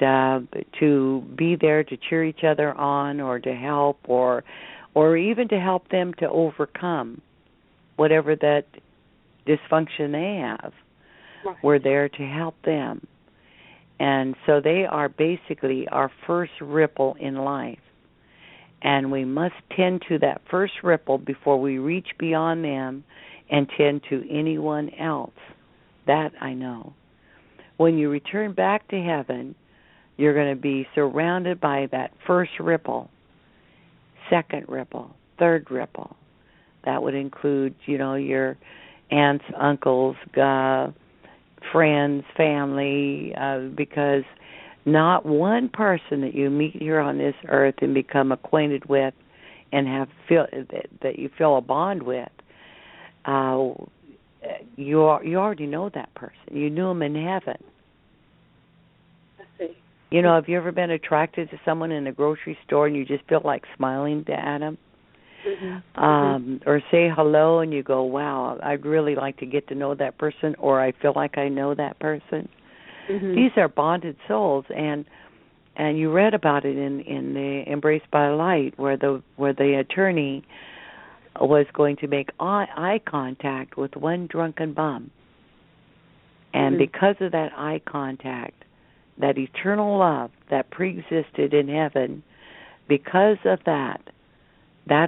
C: to be there to cheer each other on, or to help, or even to help them to overcome whatever that dysfunction they have.
G: Right.
C: We're there to help them. And so they are basically our first ripple in life. And we must tend to that first ripple before we reach beyond them and tend to anyone else. That I know. When you return back to heaven, you're going to be surrounded by that first ripple, second ripple, third ripple. That would include, your aunts, uncles, friends, family, because not one person that you meet here on this earth and become acquainted with and that you feel a bond with, you already know that person. You knew them in heaven.
G: I see.
C: Have you ever been attracted to someone in a grocery store and you just feel like smiling at them?
G: Mm-hmm.
C: Or say hello and you go, wow, I'd really like to get to know that person, or I feel like I know that person.
G: Mm-hmm.
C: These are bonded souls, and you read about it in the Embraced by Light, where the attorney was going to make eye contact with one drunken bum, and because of that eye contact, that eternal love that preexisted in heaven, because of that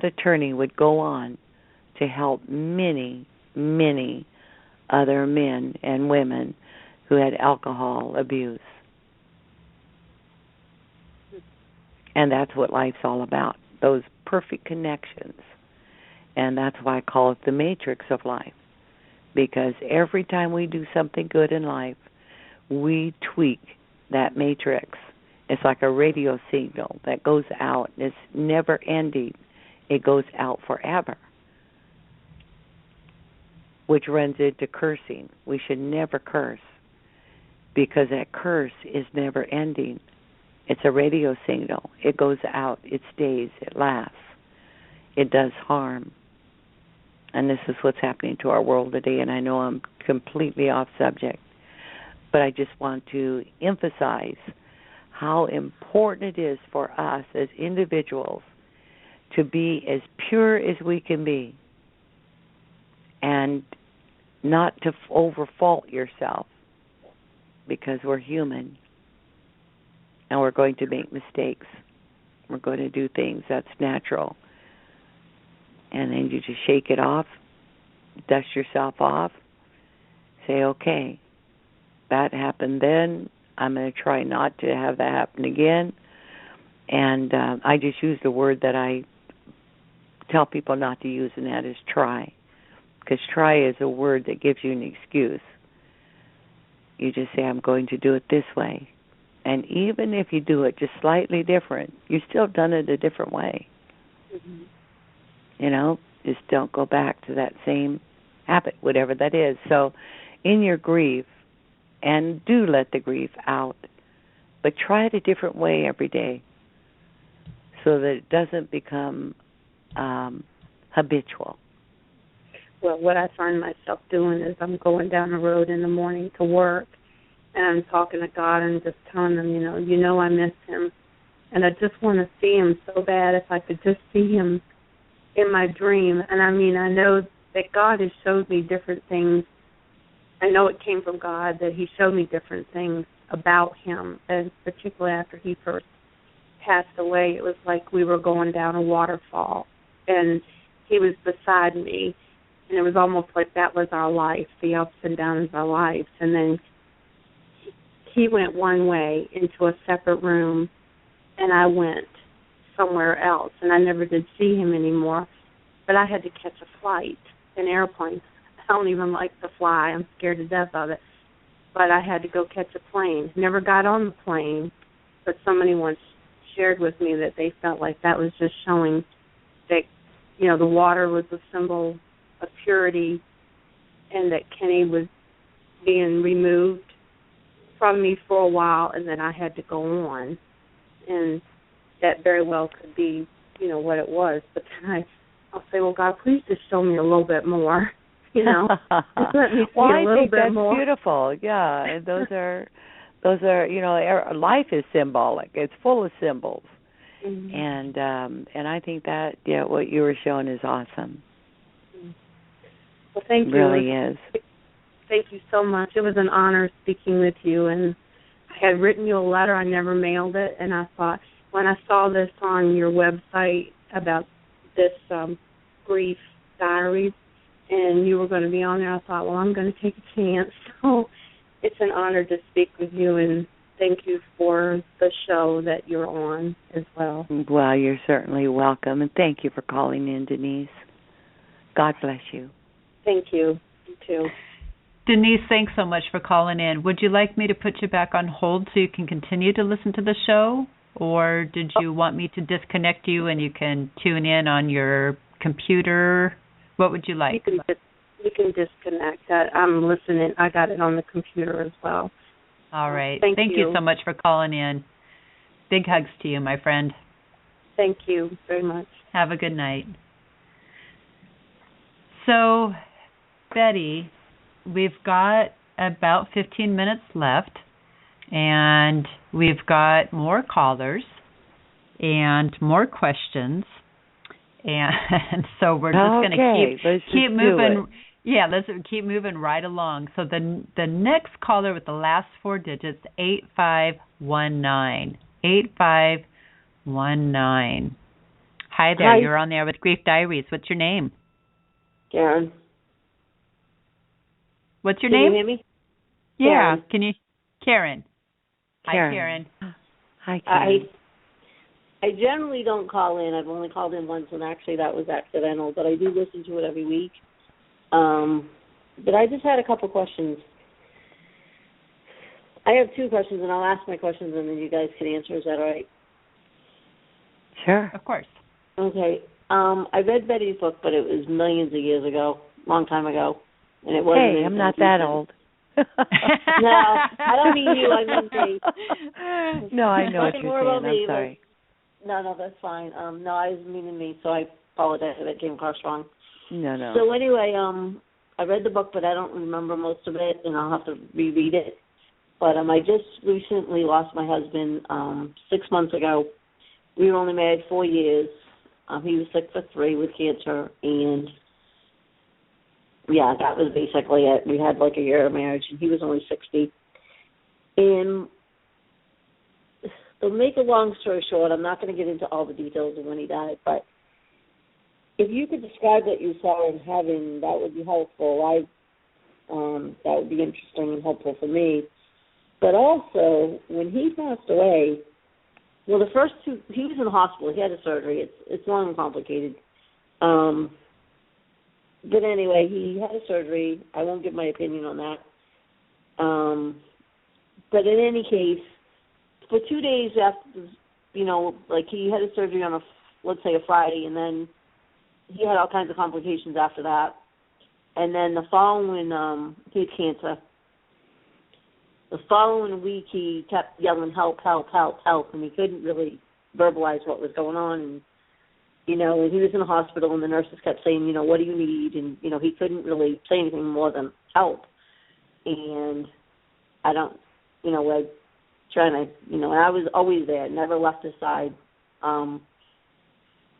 C: attorney would go on to help many, many other men and women who had alcohol abuse. And that's what life's all about, those perfect connections. And that's why I call it the matrix of life, because every time we do something good in life, we tweak that matrix. It's like a radio signal that goes out. It's never ending. It goes out forever, which runs into cursing. We should never curse, because that curse is never ending. It's a radio signal. It goes out. It stays. It lasts. It does harm. And this is what's happening to our world today, and I know I'm completely off subject, but I just want to emphasize how important it is for us as individuals to be as pure as we can be, and not to overfault yourself, because we're human and we're going to make mistakes. We're going to do things. That's natural. And then you just shake it off, dust yourself off, say, okay, that happened then. I'm going to try not to have that happen again. And I just use the word that I tell people not to use, and that is try. Because try is a word that gives you an excuse. You just say, I'm going to do it this way. And even if you do it just slightly different, you've still done it a different way.
G: Mm-hmm.
C: Just don't go back to that same habit, whatever that is. So in your grief, and do let the grief out, but try it a different way every day so that it doesn't become habitual.
G: Well, what I find myself doing is I'm going down the road in the morning to work, and I'm talking to God and just telling him, I miss him, and I just want to see him so bad. If I could just see him in my dream. And I know that God has showed me different things. I know it came from God, that he showed me different things about him, and particularly after he first passed away. It was like we were going down a waterfall, and he was beside me, and it was almost like that was our life, the ups and downs of our lives. And then he went one way into a separate room, and I went somewhere else, and I never did see him anymore. But I had to catch a flight, an airplane. I don't even like to fly. I'm scared to death of it. But I had to go catch a plane. Never got on the plane, but somebody once shared with me that they felt like that was just showing that, you know, the water was a symbol of purity, and that Kenny was being removed from me for a while, and that I had to go on. And that very well could be, you know, what it was. But then I'll say, well, God, please just show me a little bit more. You know, just let me see
C: well,
G: a little bit more.
C: I think that's beautiful. Yeah, and those are, you know, life is symbolic. It's full of symbols, and I think that, yeah, what you were showing is awesome.
G: Well, thank you.
C: It really is.
G: Thank you so much. It was an honor speaking with you, and I had written you a letter. I never mailed it, and I thought when I saw this on your website about this grief diaries, and you were going to be on there, I thought, well, I'm going to take a chance. So it's an honor to speak with you, and thank you for the show that you're on as well.
C: Well, you're certainly welcome, and thank you for calling in, Denise. God bless you.
G: Thank you. You too.
B: Denise, thanks so much for calling in. Would you like me to put you back on hold so you can continue to listen to the show, or did you want me to disconnect you and you can tune in on your computer? What would you like?
G: You can disconnect. I'm listening. I got it on the computer as well.
B: All right.
G: Thank
B: you so much for calling in. Big hugs to you, my friend.
G: Thank you very much.
B: Have a good night. So, Betty, we've got about 15 minutes left, and we've got more callers and more questions. And so we're just going to keep moving. Yeah, let's keep moving right along. So the next caller with the last four digits, 8519. 8519. Hi there. Hi. You're on there with Grief Diaries. What's your name?
H: Karen.
B: What's your name?
H: Can you hear me?
B: Yeah.
H: Karen.
B: Can you? Karen. Hi, Karen.
C: Hi, Karen.
H: I generally don't call in. I've only called in once, and actually that was accidental, but I do listen to it every week. But I just had a couple questions. I have two questions, and I'll ask my questions, and then you guys can answer. Is that all right?
C: Sure.
B: Of course.
H: Okay. I read Betty's book, but it was millions of years ago, long time ago, and it wasn't.
C: Hey, I'm not that old.
H: No, I don't mean you. I mean me.
C: No, I know what you're saying. I'm sorry.
H: No, that's fine. No, I was meaning me, so I apologize if it came across wrong.
C: No.
H: So anyway, I read the book, but I don't remember most of it, and I'll have to reread it. But I just recently lost my husband 6 months ago. We were only married 4 years. He was sick for 3 with cancer, and yeah, that was basically it. We had like a year of marriage, and he was only 60. And to make a long story short, I'm not going to get into all the details of when he died, but if you could describe what you saw in heaven, that would be helpful. That would be interesting and helpful for me. But also, when he passed away, well, the first two, he was in the hospital. He had a surgery. It's long and complicated. But anyway, he had a surgery. I won't give my opinion on that. But in any case, for 2 days after, like he had a surgery on let's say a Friday, and then he had all kinds of complications after that. And then the following, he had cancer. The following week, he kept yelling, help, help, help, help, and he couldn't really verbalize what was going on. And, and he was in the hospital, and the nurses kept saying, what do you need? And, he couldn't really say anything more than help. And I don't, like trying to, and I was always there, never left his side,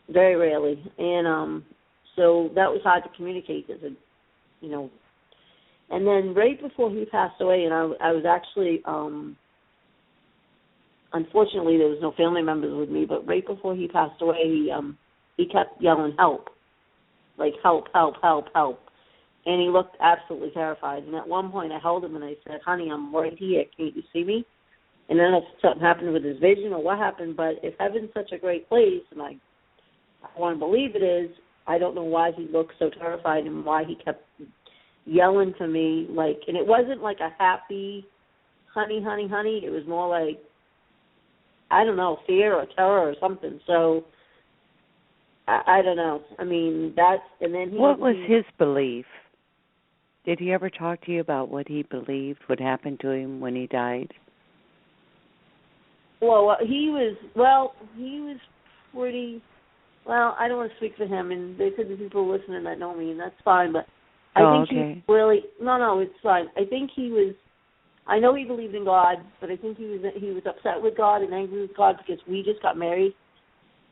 H: very rarely. And so that was hard to communicate because, and then right before he passed away, and I was actually unfortunately, there was no family members with me, but right before he passed away, he kept yelling, help, like help, help, help, help. And he looked absolutely terrified. And at one point I held him and I said, honey, I'm right here. Can't you see me? And then if something happened with his vision or what happened, but if heaven's such a great place, and I want to believe it is, I don't know why he looked so terrified and why he kept yelling to me. Like, and it wasn't like a happy, honey, honey, honey. It was more like, I don't know, fear or terror or something. So, I don't know. I mean, and then
C: what was his belief? Did he ever talk to you about what he believed would happen to him when he died?
H: Well, he was pretty, well, I don't want to speak for him, and there could be people listening that know me, and that's fine, but I think he really, no, it's fine. I think I know he believed in God, but I think he was upset with God and angry with God because we just got married.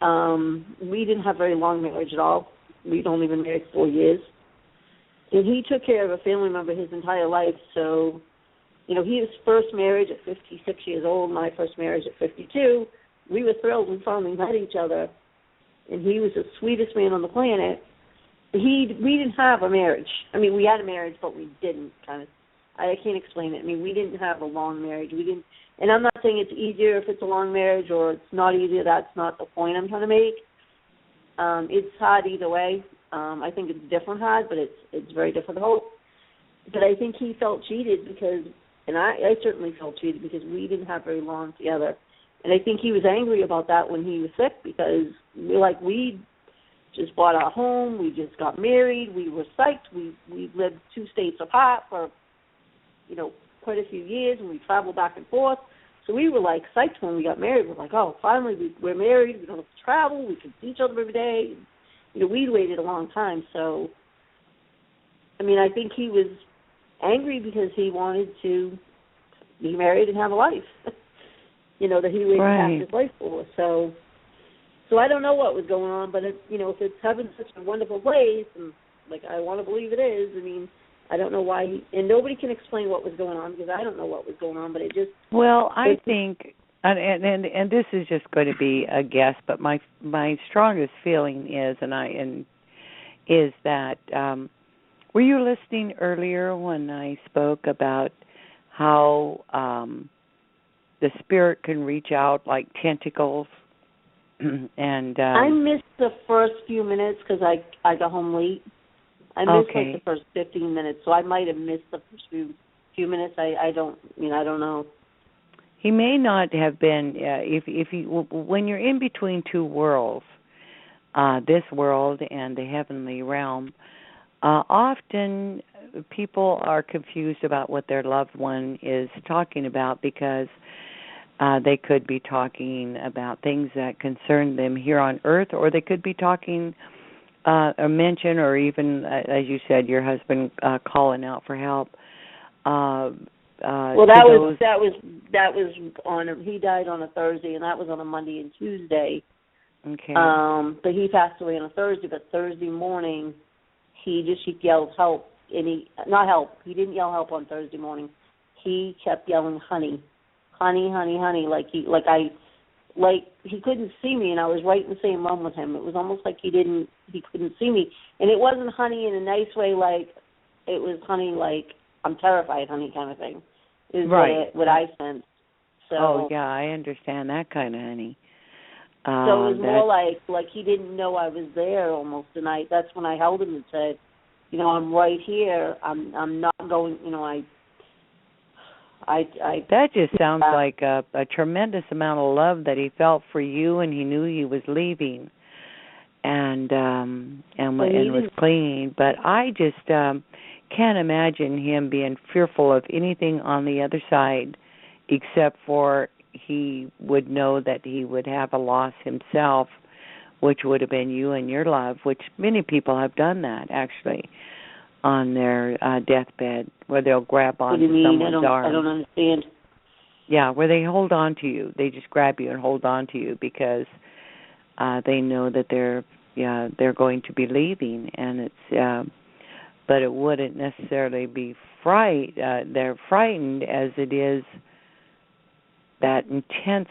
H: We didn't have very long marriage at all. We'd only been married 4 years. And he took care of a family member his entire life. So, his first marriage at 56 years old, my first marriage at 52, we were thrilled we finally met each other. And he was the sweetest man on the planet. We didn't have a marriage. I mean, we had a marriage, but we didn't kind of. I can't explain it. I mean, we didn't have a long marriage. We didn't. And I'm not saying it's easier if it's a long marriage or it's not easier. That's not the point I'm trying to make. It's hard either way. I think it's different hard, but it's very difficult. But I think he felt cheated because, and I certainly felt cheated because we didn't have very long together. And I think he was angry about that when he was sick because we just bought our home, we just got married, we were psyched, we lived 2 states apart for, quite a few years, and we traveled back and forth. So we were psyched when we got married. We're like, oh, finally we're married. We don't have to travel. We can see each other every day. We'd waited a long time. So, I mean, I think he was angry because he wanted to be married and have a life, that he waited half his life for. So I don't know what was going on, but if it's heaven such a wonderful place, and I want to believe it is. I mean, I don't know why, and nobody can explain what was going on because I don't know what was going on, but it just.
C: Well, I think, and this is just going to be a guess, but my strongest feeling is that were you listening earlier when I spoke about how the spirit can reach out like tentacles? And
H: I missed the first few minutes because I got home late. I missed the first 15 minutes, so I might have missed the first few minutes. I don't know.
C: He may not have been when you're in between two worlds, this world and the heavenly realm. Often people are confused about what their loved one is talking about because they could be talking about things that concern them here on Earth, or they could be talking. Or mention, or even as you said, your husband calling out for help. Well,
H: that was on. He died on a Thursday, and that was on a Monday and Tuesday.
C: Okay.
H: But he passed away on a Thursday. But Thursday morning, he yelled help, and he didn't yell help on Thursday morning. He kept yelling honey, honey, honey, honey, he couldn't see me, and I was right in the same room with him. It was almost like he couldn't see me. And it wasn't honey in a nice way, it was honey I'm terrified, honey kind of thing. Is what I sensed. So,
C: oh, yeah, I understand that kind of honey.
H: So it was more like he didn't know I was there almost, and that's when I held him and said, I'm right here. I'm not going,
C: that just sounds like a tremendous amount of love that he felt for you, and he knew he was leaving, and was clinging. But I just can't imagine him being fearful of anything on the other side, except for he would know that he would have a loss himself, which would have been you and your love, which many people have done that actually. On their deathbed, where they'll grab onto someone's arm.
H: I don't understand.
C: Yeah, where they hold on to you. They just grab you and hold on to you because they know that they're going to be leaving, and it's. But it wouldn't necessarily be they're frightened as it is that intense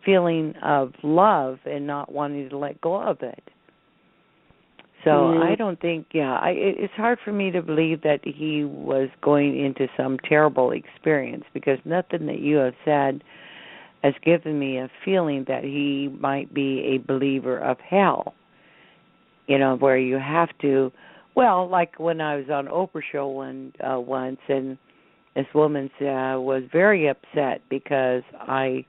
C: feeling of love and not wanting to let go of it. So I don't think, it's hard for me to believe that he was going into some terrible experience, because nothing that you have said has given me a feeling that he might be a believer of hell, where you have to, well, like when I was on Oprah show once, and this woman was very upset because I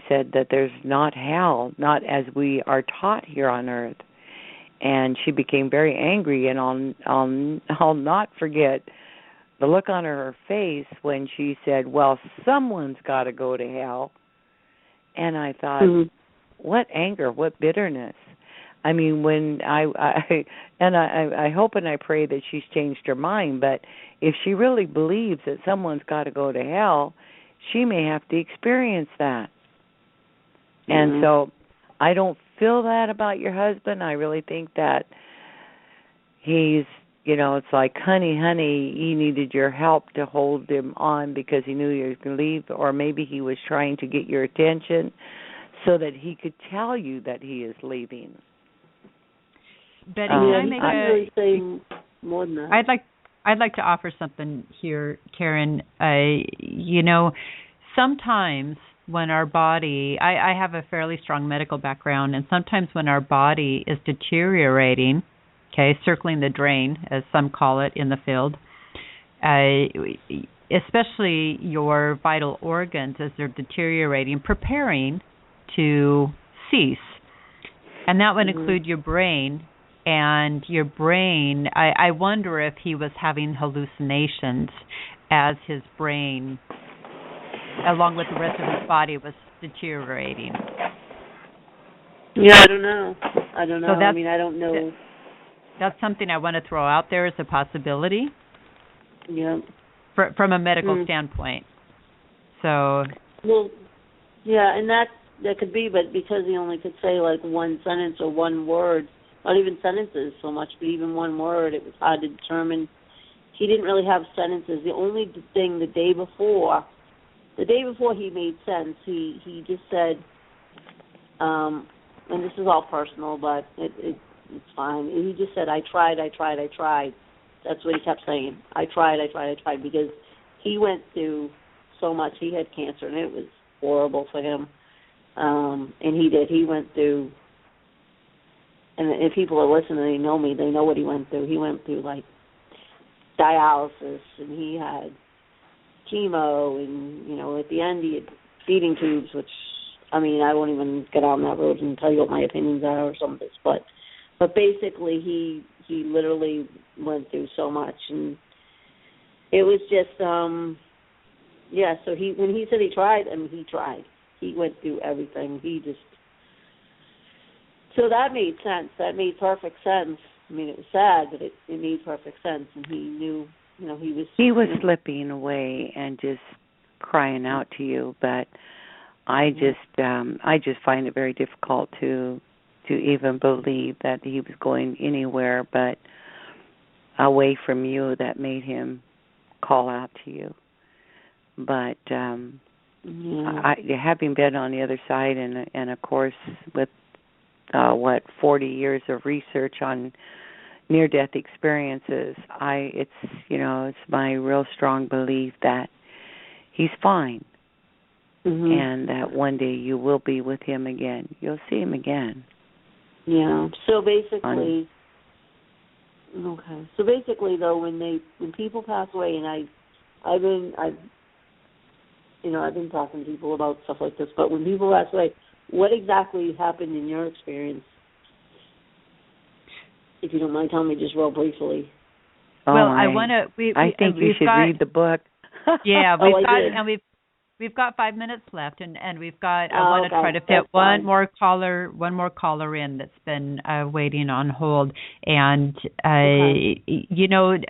C: said that there's not hell, not as we are taught here on earth. And she became very angry, and I'll not forget the look on her face when she said, "Well, someone's got to go to hell." And I thought, what anger, what bitterness. I mean, when I hope and I pray that she's changed her mind, but if she really believes that someone's got to go to hell, she may have to experience that. And so I don't feel that about your husband. I really think that he's, it's like, honey, he needed your help to hold him on because he knew you were going to leave, or maybe he was trying to get your attention so that he could tell you that he is leaving.
B: Betty, can I make
H: saying more than that?
B: I'd like to offer something here, Karen. Sometimes when our body, I have a fairly strong medical background, and sometimes when our body is deteriorating, circling the drain, as some call it in the field, especially your vital organs as they're deteriorating, preparing to cease. And that would include your brain. And your brain, I wonder if he was having hallucinations as his brain, along with the rest of his body, was deteriorating.
H: Yeah, I don't know. I don't know.
B: So
H: I don't know.
B: That's something I want to throw out there as a possibility.
H: Yeah.
B: From a medical standpoint. So.
H: Well, yeah, and that could be, but because he only could say like one sentence or one word, not even sentences so much, but even one word, it was hard to determine. He didn't really have sentences. The only thing the day before he made sense, he just said, and this is all personal, but it's fine. He just said, I tried. That's what he kept saying. I tried, because he went through so much. He had cancer, and it was horrible for him. And he did. He went through, and if people are listening, they know me, they know what he went through. He went through, like, dialysis, and he had chemo, and, at the end he had feeding tubes, which, I won't even get on that road and tell you what my opinions are or some of this, but basically he literally went through so much, and it was just, so when he said he tried, he tried. He went through everything. So that made sense. That made perfect sense. It was sad, but it made perfect sense, and he knew, he was
C: slipping away and just crying out to you, but I just find it very difficult to even believe that he was going anywhere but away from you that made him call out to you. But having been on the other side, and of course with 40 years of research on near-death experiences, it's my real strong belief that he's fine, and that one day you will be with him again. You'll see him again.
H: Yeah. So basically, though, when people pass away, and I've been talking to people about stuff like this, but when people pass away, what exactly happened in your experience? If you don't mind telling me just real briefly.
B: I want to.
C: I think you should read the book.
B: Yeah, we've got 5 minutes left, and we've got. I want to try to fit one more caller in that's been waiting on hold. And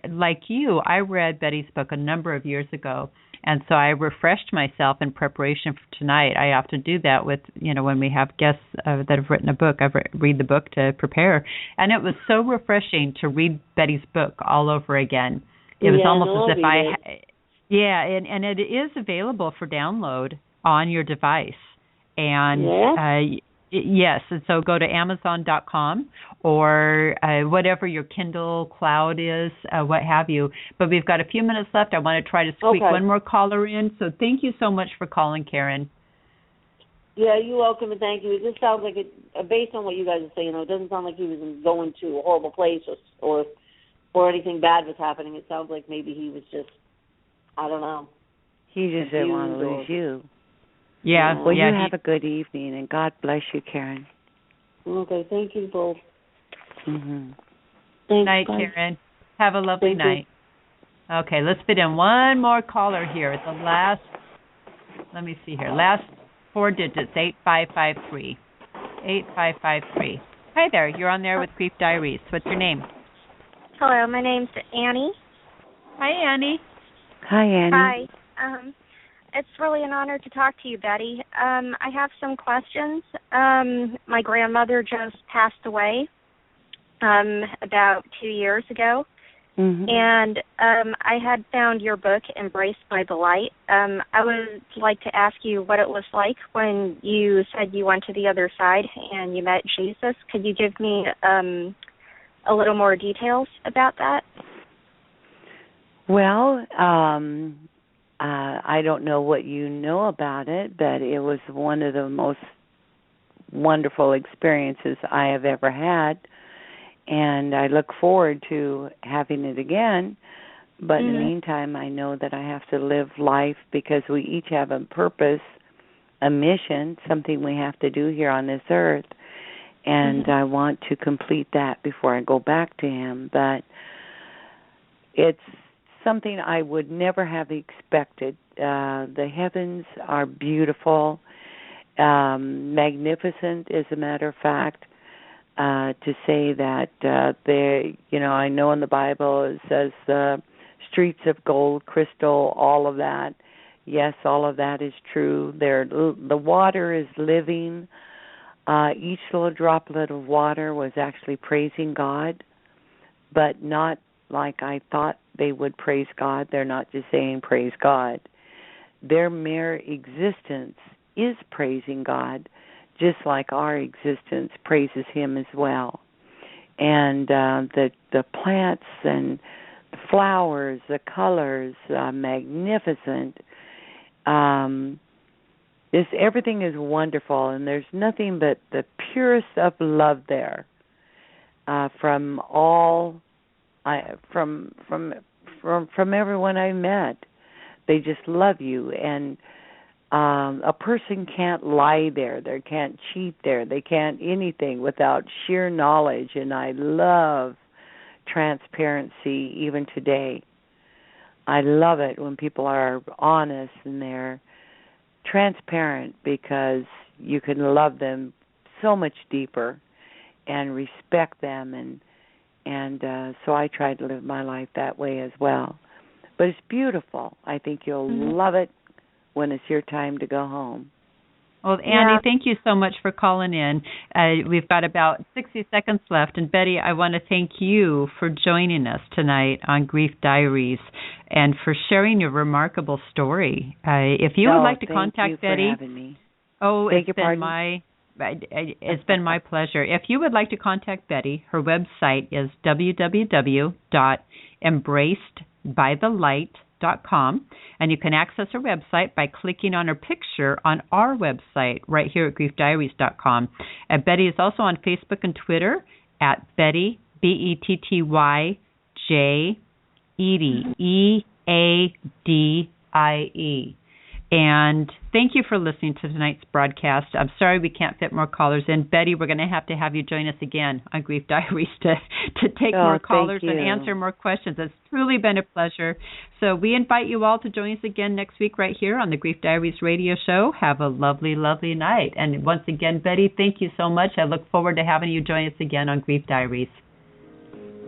B: like you, I read Betty's book a number of years ago. And so I refreshed myself in preparation for tonight. I often do that with, when we have guests that have written a book. I read the book to prepare. And it was so refreshing to read Betty's book all over again. It was almost as if and it is available for download on your device. And yes, and so go to Amazon.com or whatever your Kindle Cloud is, what have you. But we've got a few minutes left. I want to try to squeak one more caller in. So thank you so much for calling, Karen.
H: Yeah, you're welcome, and thank you. It just sounds like, based on what you guys are saying, it doesn't sound like he was going to a horrible place or anything bad was happening. It sounds like maybe he was just, I don't know.
C: He just didn't want to lose you.
B: Yeah.
C: Well, you have a good evening, and God bless you, Karen.
H: Okay, thank you both.
C: Mm-hmm.
H: Thanks,
B: night,
H: bye.
B: Karen. Have a lovely night. Okay, let's fit in one more caller here. At the last, let me see here, last 4 digits, 8553. 8553. Hi there, you're on there with Grief Diaries. What's your name?
I: Hello, my name's Annie.
B: Hi, Annie.
C: Hi, Annie.
I: Hi. It's really an honor to talk to you, Betty. I have some questions. My grandmother just passed away about 2 years ago.
C: Mm-hmm.
I: And I had found your book, Embraced by the Light. I would like to ask you what it was like when you said you went to the other side and you met Jesus. Could you give me a little more details about that?
C: Well, I don't know what you know about it, but it was one of the most wonderful experiences I have ever had. And I look forward to having it again. But in the meantime, I know that I have to live life because we each have a purpose, a mission, something we have to do here on this earth. And I want to complete that before I go back to him. But it's something I would never have expected. The heavens are beautiful, magnificent, as a matter of fact. To say that I know in the Bible it says streets of gold, crystal, all of that. Yes, all of that is true. The water is living. Each little droplet of water was actually praising God, but not like I thought they would praise God. They're not just saying praise God. Their mere existence is praising God, just like our existence praises him as well. And the plants and the flowers, the colors, magnificent. Everything is wonderful, and there's nothing but the purest of love there from everyone I met. They just love you, and a person can't lie there. They can't cheat there. They can't anything without sheer knowledge. And I love transparency even today. I love it when people are honest and they're transparent because you can love them so much deeper and respect them. And so I try to live my life that way as well. But it's beautiful. I think you'll love it when it's your time to go home.
B: Well, Annie, thank you so much for calling in. We've got about 60 seconds left. And, Betty, I want to thank you for joining us tonight on Grief Diaries and for sharing your remarkable story. If you would like to contact Betty.
C: Thank you for having me.
B: It's been my pleasure. If you would like to contact Betty, her website is www.embracedbythelight.com, and you can access her website by clicking on her picture on our website right here at griefdiaries.com. And Betty is also on Facebook and Twitter at Betty, Betty J. Eadie, Eadie. And thank you for listening to tonight's broadcast. I'm sorry we can't fit more callers in. Betty, we're going to have you join us again on Grief Diaries to take more callers and answer more questions. It's truly been a pleasure. So we invite you all to join us again next week right here on the Grief Diaries radio show. Have a lovely, lovely night. And once again, Betty, thank you so much. I look forward to having you join us again on Grief Diaries.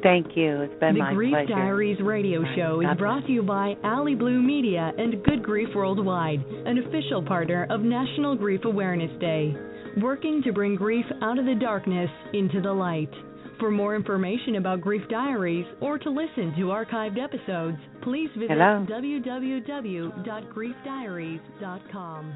C: Thank you. It's been my pleasure.
A: The Grief Diaries radio show is brought to you by Alley Blue Media and Good Grief Worldwide, an official partner of National Grief Awareness Day, working to bring grief out of the darkness into the light. For more information about Grief Diaries or to listen to archived episodes, please visit www.griefdiaries.com.